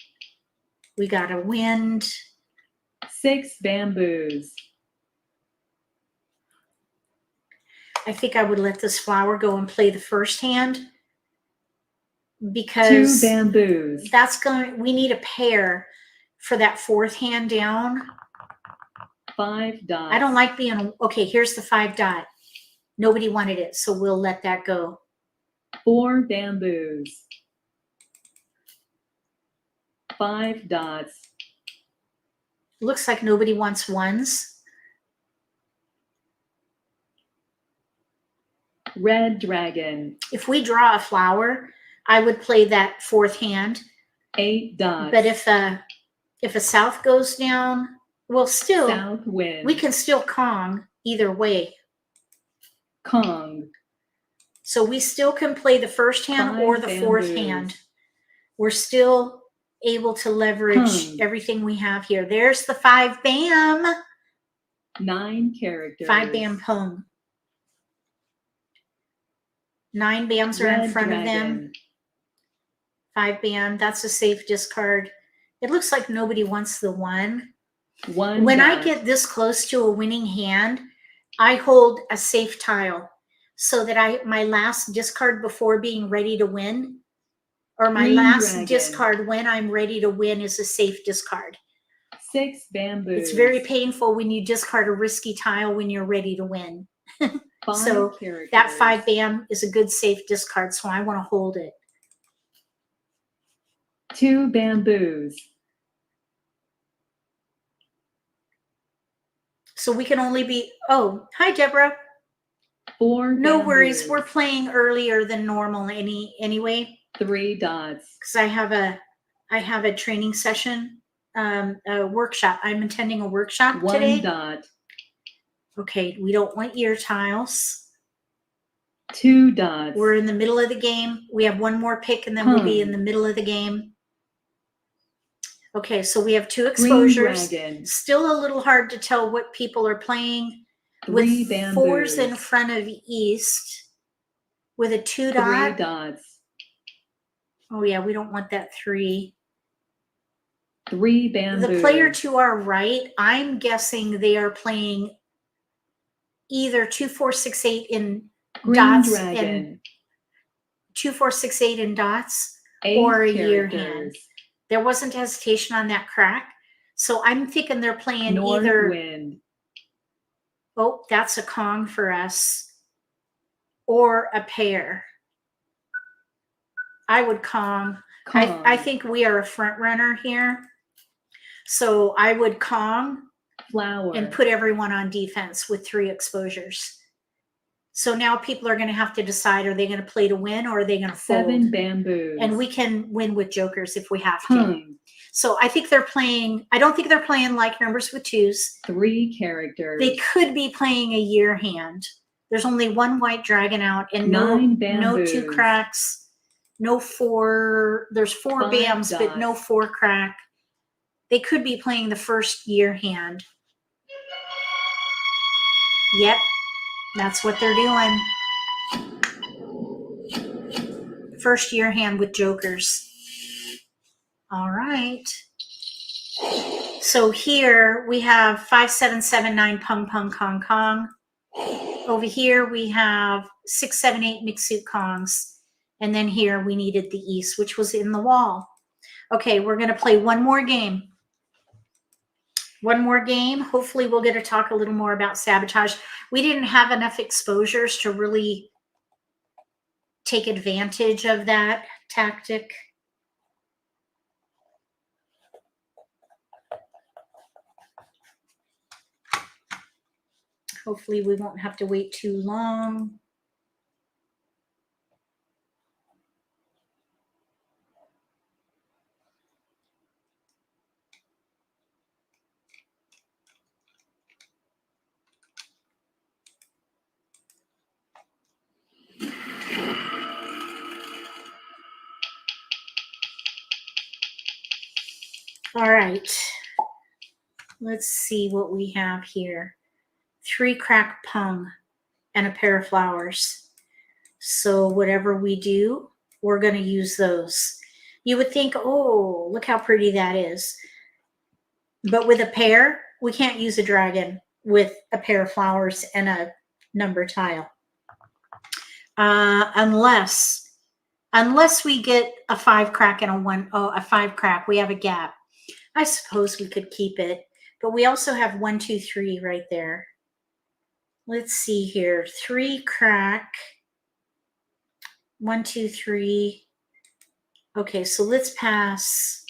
We got a wind. 6 bamboos. I think I would let this flower go and play the first hand, because 2 bamboos. we need a pair for that 4th hand down. 5 dots. I don't like being, okay, here's the 5 dot. Nobody wanted it, so we'll let that go. 4 bamboos. 5 dots. Looks like nobody wants 1s. Red dragon. If we draw a flower, I would play that 4th hand. 8 dots. But if a south goes down, well, still, South wind. we can still Kong either way. Kong. So we still can play the first hand 5 or the 4th bamboos. hand. We're still able to leverage Pung. everything we have here. There's the 5 bam. 9 characters. 5 bam pung. 9 bams are in Red front of them. dragon. 5 bam. That's a safe discard. It looks like nobody wants the 1. 1 When I dot. get this close to a winning hand, I hold a safe tile so that my last discard before being ready to win, or my Green last dragon. discard when I'm ready to win, is a safe discard. 6 bamboos. It's very painful when you discard a risky tile when you're ready to win. 5 so characters. That 5 bam is a good safe discard, so I want to hold it. 2 bamboos. So we can only be, oh, hi, Deborah. 4 No bamboos. worries. We're playing earlier than normal anyway, 3 dots. because I have a training session, a workshop. I'm attending a workshop 1 today. dot. Okay, we don't want ear tiles. 2 dots. We're in the middle of the game. We have 1 more pick, and then we'll be in the middle of the game. Okay, so we have 2 exposures. Green dragon. Still a little hard to tell what people are playing. 3 With bamboos. 4s in front of east, with a 2 3 dot. dots. Oh yeah, we don't want that 3. 3 bamboos. The player to our right, I'm guessing they are playing either 2, 4, 6, 8 in Green dots dragon. and 2, 4, 6, 8 in dots, 8 or a characters. year hand. There wasn't hesitation on that crack, so I'm thinking they're playing North either. wind. Oh, that's a Kong for us, or a pair. I would Kong. Kong. I think we are a front runner here. So I would Kong Flower. and put everyone on defense with 3 exposures. So now people are going to have to decide, are they going to play to win or are they going to fold? 7 bamboos. And we can win with jokers if we have to. Hung. So I think they're playing, I don't think they're playing like numbers with twos. 3 characters. They could be playing a year hand. There's only one white dragon out and no 9 2 bamboos. cracks, no 4. There's 4 5 bams, but no dots. 4 crack. They could be playing the first year hand. Yep, that's what they're doing. First year hand with jokers. All right. So here we have 5, 7, 7, 9, pung, pung, kong, kong. Over here we have 6, 7, 8 mixed suit kongs. And then here we needed the east, which was in the wall. Okay, we're going to play one more game. One more game. Hopefully we'll get to talk a little more about sabotage. We didn't have enough exposures to really take advantage of that tactic. Hopefully we won't have to wait too long. All right, let's see what we have here. 3 crack pung and a pair of flowers. So whatever we do, we're going to use those. You would think, oh, look how pretty that is. But with a pair, we can't use a dragon with a pair of flowers and a number tile. Unless we get a 5 crack and a 5 crack, we have a gap. I suppose we could keep it, but we also have 1, 2, 3 right there. Let's see here. 3 crack. 1, 2, 3. Okay, so let's pass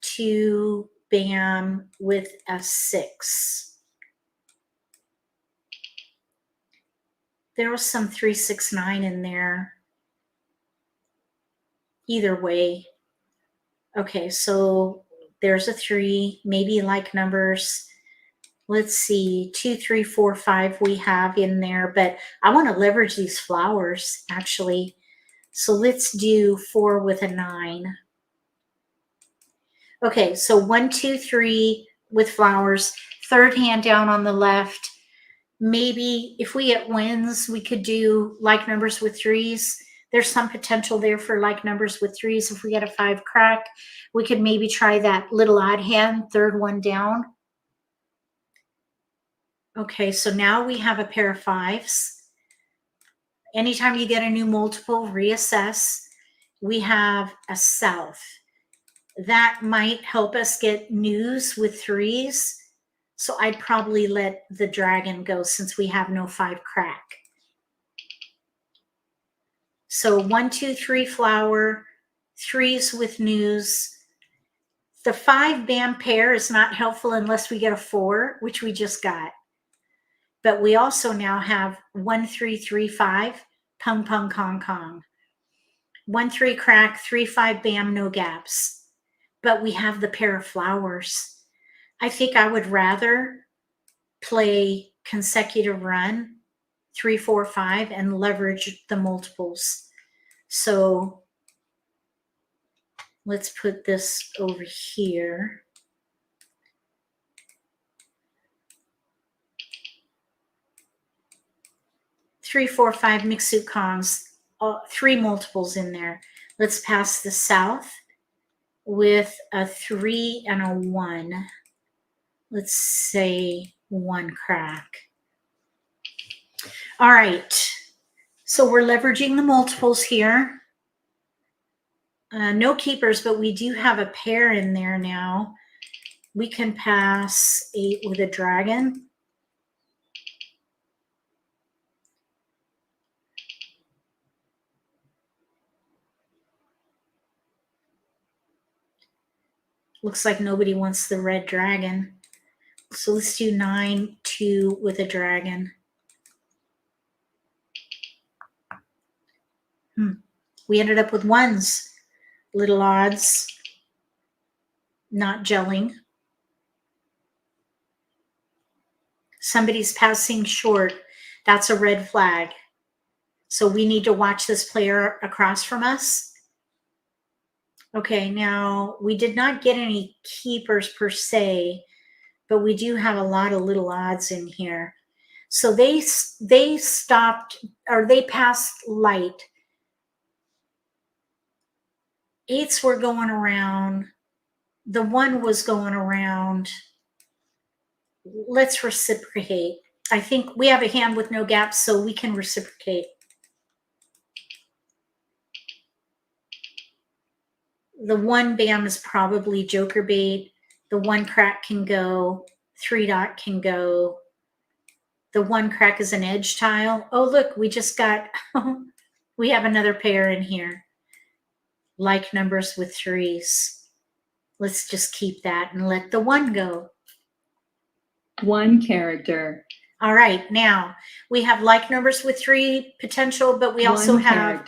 2 bam with a 6. There was some 3, 6, 9 in there. Either way. Okay, so there's a 3, maybe like numbers. Let's see, 2, 3, 4, 5 we have in there, but I want to leverage these flowers actually. So let's do 4 with a 9. Okay, so 1, 2, 3 with flowers, third hand down on the left. Maybe if we get wins, we could do like numbers with 3s. There's some potential there for like numbers with 3s. If we get a 5 crack, we could maybe try that little odd hand, third one down. Okay, so now we have a pair of 5s. Anytime you get a new multiple, reassess. We have a south. That might help us get news with 3s. So I'd probably let the dragon go since we have no 5 crack. So 1, 2, 3 flower, 3s with news. The 5 bam pair is not helpful unless we get a 4, which we just got. But we also now have 1, 3, 3, 5, pung, pung, kong, kong. 1, 3 crack, 3, 5 bam, no gaps. But we have the pair of flowers. I think I would rather play consecutive run, 3, 4, 5, and leverage the multiples. So let's put this over here. 3, 4, 5 mixed suit kongs, 3 multiples in there. Let's pass the south with a 3 and a 1. Let's say 1 crack. All right, so we're leveraging the multiples here. No keepers, but we do have a pair in there now. We can pass 8 with a dragon. Looks like nobody wants the red dragon. So let's do 9, 2 with a dragon. We ended up with ones. Little odds. Not gelling. Somebody's passing short. That's a red flag. So we need to watch this player across from us. Okay, now we did not get any keepers per se, but we do have a lot of little odds in here. So they stopped, or they passed light. Eights were going around. The one was going around. Let's reciprocate. I think we have a hand with no gaps, so we can reciprocate. The one bam is probably joker bait. The one crack can go. 3 dot can go. The one crack is an edge tile. Oh, look, we just got, we have another pair in here. Like numbers with 3s. Let's just keep that and let the one go. 1 character. All right, now we have like numbers with 3 potential, but we also have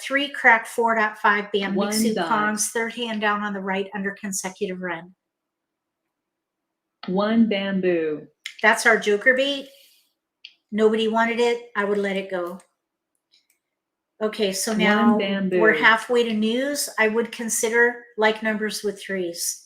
3 crack 4.5 bam, Mixu Kongs, third hand down on the right under consecutive run. 1 bamboo. That's our joker bait. Nobody wanted it. I would let it go. Okay, so now we're halfway to news. I would consider like numbers with 3s.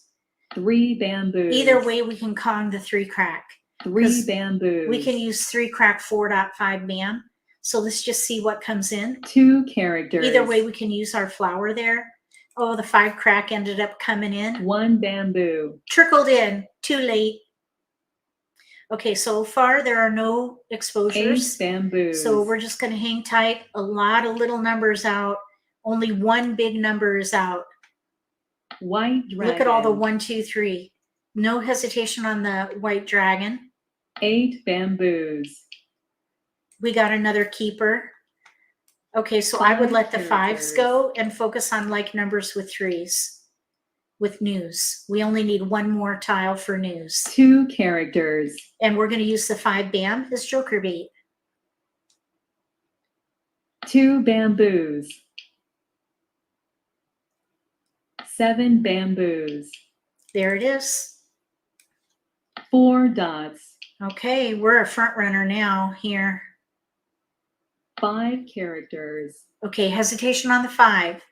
3 bamboos. Either way, we can Kong the 3 crack. 3 bamboos. We can use 3 crack 4.5 bam. So let's just see what comes in. 2 characters. Either way, we can use our flower there. Oh, the 5 crack ended up coming in. 1 bamboo. Trickled in. Too late. Okay, so far there are no exposures. 8 bamboos. So we're just going to hang tight. A lot of little numbers out. Only one big number is out. White dragon. Look at all the 1, 2, 3. No hesitation on the white dragon. 8 bamboos. We got another keeper. Okay, so I would let the 5s go and focus on like numbers with 3s. With news. We only need one more tile for news. 2 characters. And we're going to use the 5 bam as joker bait. 2 bamboos. 7 bamboos. There it is. 4 dots. Okay, we're a front runner now here. 5 characters. Okay, hesitation on the 5.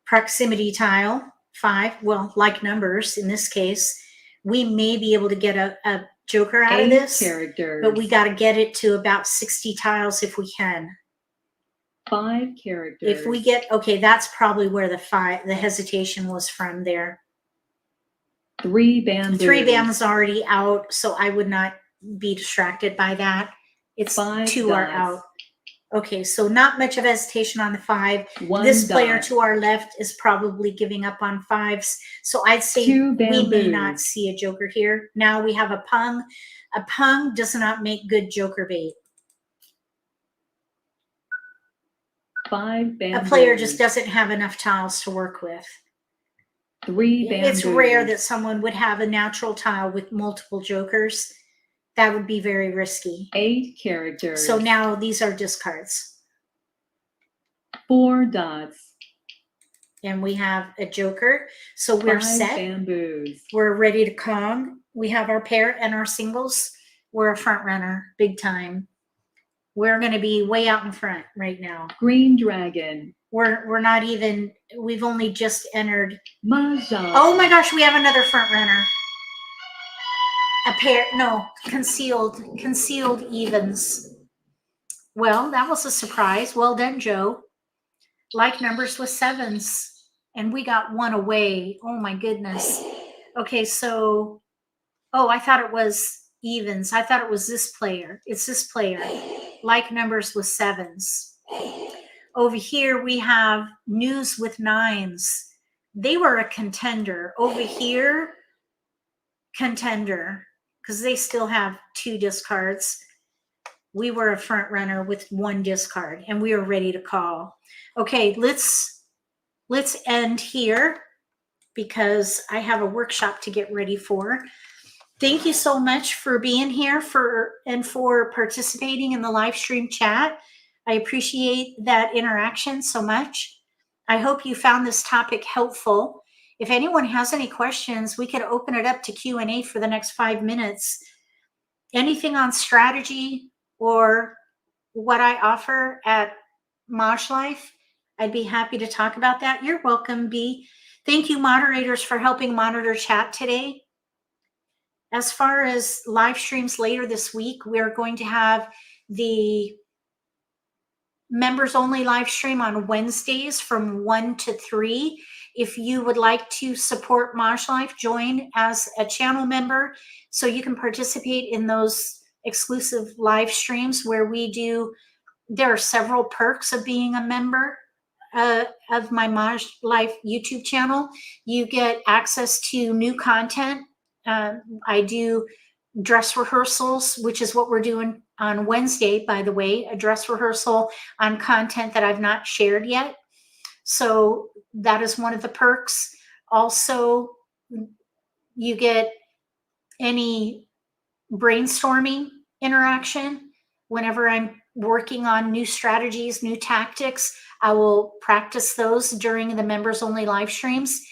Proximity tile. 5, well, like numbers in this case. We may be able to get a joker out of this. 8 characters. But we got to get it to about 60 tiles if we can. 5 characters. If we get, okay, that's probably where the hesitation was from there. 3 bamboos. 3 bam is already out, so I would not be distracted by that. It's 5 2 dots. are out. Okay, so not much of hesitation on the 5. 1 this player dot. to our left is probably giving up on 5s. So I'd say 2 we may not bamboos. see a joker here. Now we have a pung. A pung does not make good joker bait. 5 bamboos. A player just doesn't have enough tiles to work with. 3 bamboos. It's rare that someone would have a natural tile with multiple jokers. That would be very risky. 8 characters. So now these are discards. 4 dots. And we have a joker. So we're 5 set. bamboos. We're ready to Kong. We have our pair and our singles. We're a front runner, big time. We're going to be way out in front right now. Green dragon. We're not even, we've only just entered. Mahjong. Oh my gosh, we have another front runner. A pair, no, concealed evens. Well, that was a surprise. Well done, Joe. Like numbers with 7s. And we got 1 away. Oh my goodness. Okay, so, oh, I thought it was evens. I thought it was this player. It's this player. Like numbers with 7s. Over here, we have news with 9s. They were a contender. Over here, contender. Because they still have 2 discards. We were a front runner with 1 discard, and we are ready to call. Okay, let's end here because I have a workshop to get ready for. Thank you so much for being here and for participating in the live stream chat. I appreciate that interaction so much. I hope you found this topic helpful. If anyone has any questions, we could open it up to Q&A for the next 5 minutes. Anything on strategy or what I offer at MAHJLIFE, I'd be happy to talk about that. You're welcome, B. Thank you, moderators, for helping monitor chat today. As far as live streams later this week, we're going to have the members only live stream on Wednesdays from 1 to 3. If you would like to support MAHJLIFE, join as a channel member so you can participate in those exclusive live streams where there are several perks of being a member of my MAHJLIFE YouTube channel. You get access to new content. I do dress rehearsals, which is what we're doing on Wednesday, by the way, a dress rehearsal on content that I've not shared yet. So that is one of the perks. Also, you get any brainstorming interaction. Whenever I'm working on new strategies, new tactics, I will practice those during the members only live streams.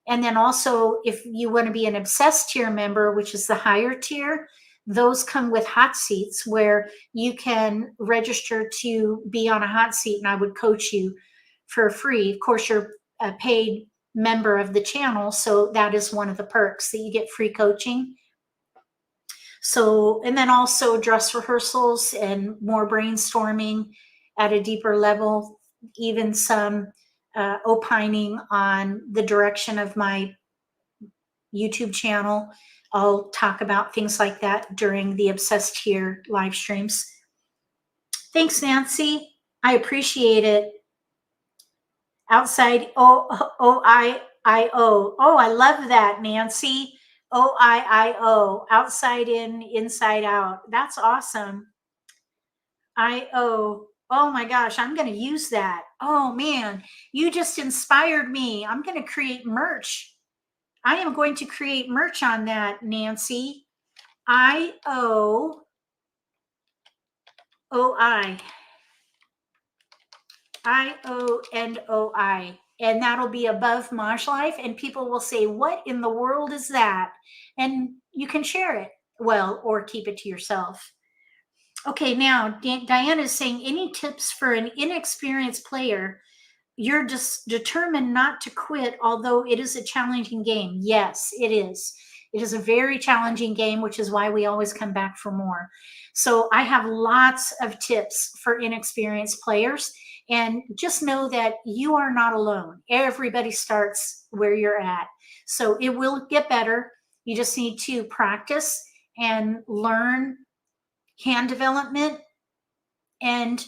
And then also, if you want to be an obsessed tier member, which is the higher tier, those come with hot seats where you can register to be on a hot seat and I would coach you for free. Of course, you're a paid member of the channel, so that is one of the perks, that you get free coaching. So, and then also dress rehearsals and more brainstorming at a deeper level, even some opining on the direction of my YouTube channel. I'll talk about things like that during the Obsessed Here live streams. Thanks, Nancy. I appreciate it. Outside O-I-I-O. Oh, I love that, Nancy. O-I-I-O. Outside in, inside out. That's awesome. I-O. Oh my gosh, I'm going to use that. Oh man, you just inspired me. I'm going to create merch. I am going to create merch on that, Nancy. I-O-O-I. I-O-N-O-I. And that'll be above MAHJLIFE, and people will say, what in the world is that? And you can share it, well, or keep it to yourself. Okay, now Diana is saying, any tips for an inexperienced player? You're just determined not to quit, although it is a challenging game. Yes, it is. It is a very challenging game, which is why we always come back for more. So I have lots of tips for inexperienced players. And just know that you are not alone. Everybody starts where you're at. So it will get better. You just need to practice and learn hand development and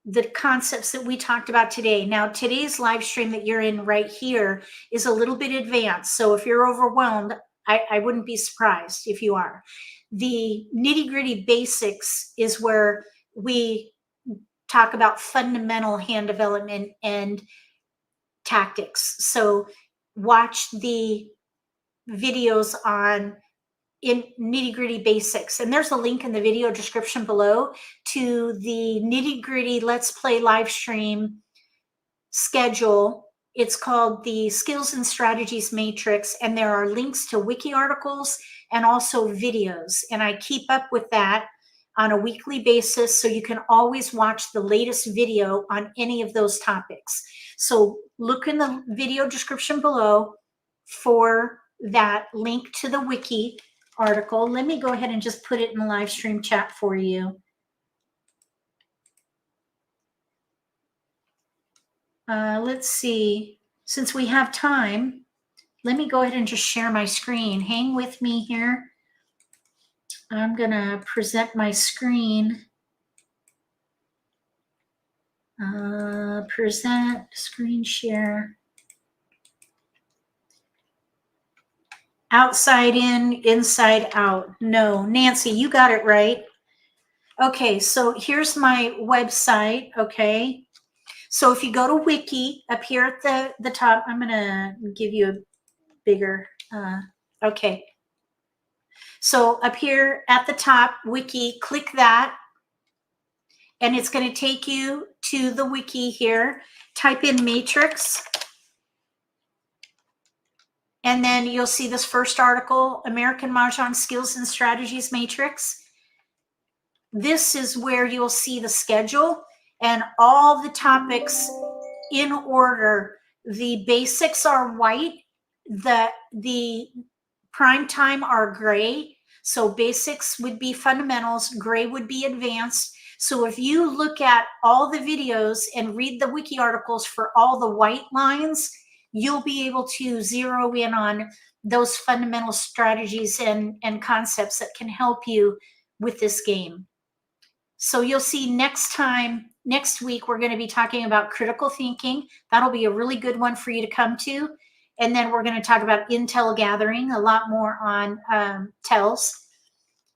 the concepts that we talked about today. Now, today's live stream that you're in right here is a little bit advanced. So if you're overwhelmed, I wouldn't be surprised if you are. The nitty-gritty basics is where we talk about fundamental hand development and tactics. So watch the videos on in nitty-gritty basics. And there's a link in the video description below to the nitty-gritty Let's Play live stream schedule. It's called the Skills and Strategies Matrix, and there are links to wiki articles and also videos. And I keep up with that on a weekly basis, so you can always watch the latest video on any of those topics. So look in the video description below for that link to the wiki article. Let me go ahead and just put it in the live stream chat for you. Let's see. Since we have time, let me go ahead and just share my screen. Hang with me here. I'm going to present my screen. Present, screen share. Outside in, inside out. No, Nancy, you got it right. Okay, so here's my website, okay? So if you go to Wiki, up here at the top, I'm going to give you a bigger, okay. So up here at the top, Wiki, click that. and it's going to take you to the wiki here. Type in matrix, and then you'll see this first article, American Mah Jongg Skills and Strategies Matrix. This is where you'll see the schedule and all the topics in order. The basics are white, the prime time are gray. So basics would be fundamentals, gray would be advanced. So if you look at all the videos and read the wiki articles for all the white lines, you'll be able to zero in on those fundamental strategies and concepts that can help you with this game. So you'll see next week, we're going to be talking about critical thinking. That'll be a really good one for you to come to. And then we're going to talk about intel gathering, a lot more on tells.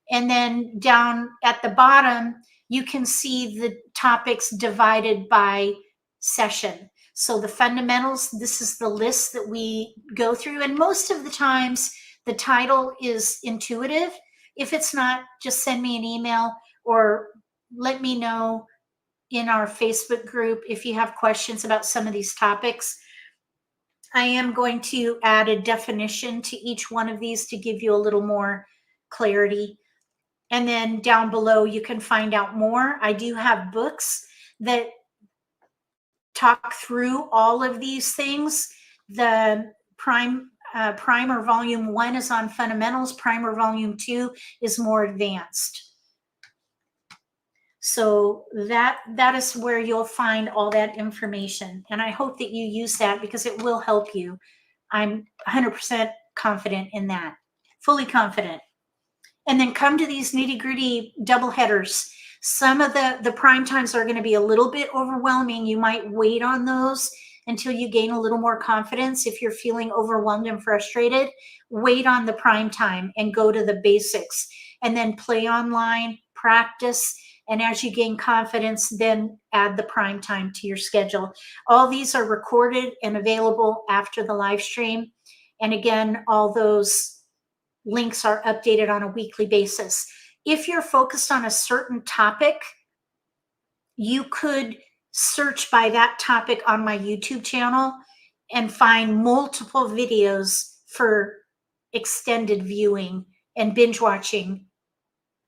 And then down at the bottom, you can see the topics divided by session. So the fundamentals, this is the list that we go through. And most of the times, the title is intuitive. If it's not, just send me an email or let me know in our Facebook group if you have questions about some of these topics. I am going to add a definition to each one of these to give you a little more clarity. And then down below, you can find out more. I do have books that talk through all of these things. The Primer Volume 1 is on fundamentals. Primer Volume 2 is more advanced. So that is where you'll find all that information. And I hope that you use that because it will help you. I'm 100% confident in that, fully confident. And then come to these nitty-gritty double headers. Some of the prime times are going to be a little bit overwhelming. You might wait on those until you gain a little more confidence. If you're feeling overwhelmed and frustrated, wait on the prime time and go to the basics. And then play online, practice. And as you gain confidence, then add the prime time to your schedule. All these are recorded and available after the live stream. And again, all those links are updated on a weekly basis. If you're focused on a certain topic, you could search by that topic on my YouTube channel and find multiple videos for extended viewing and binge watching.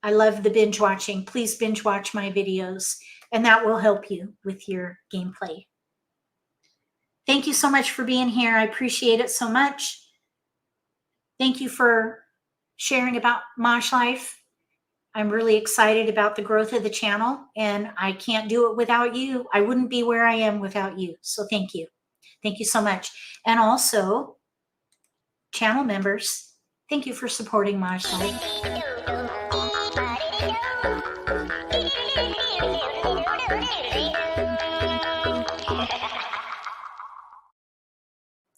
I love the binge watching. Please binge watch my videos, and that will help you with your gameplay. Thank you so much for being here. I appreciate it so much. Thank you for sharing about MAHJLIFE. I'm really excited about the growth of the channel, and I can't do it without you. I wouldn't be where I am without you. So thank you. Thank you so much. And also, channel members, thank you for supporting MAHJLIFE.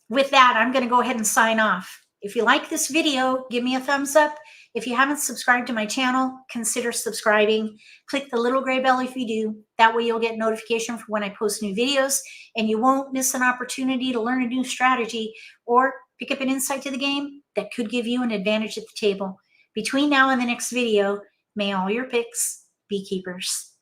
With that, I'm going to go ahead and sign off. If you like this video, give me a thumbs up. If you haven't subscribed to my channel, consider subscribing. Click the little gray bell if you do. That way you'll get notification for when I post new videos, and you won't miss an opportunity to learn a new strategy or pick up an insight to the game that could give you an advantage at the table. Between now and the next video, may all your picks be keepers.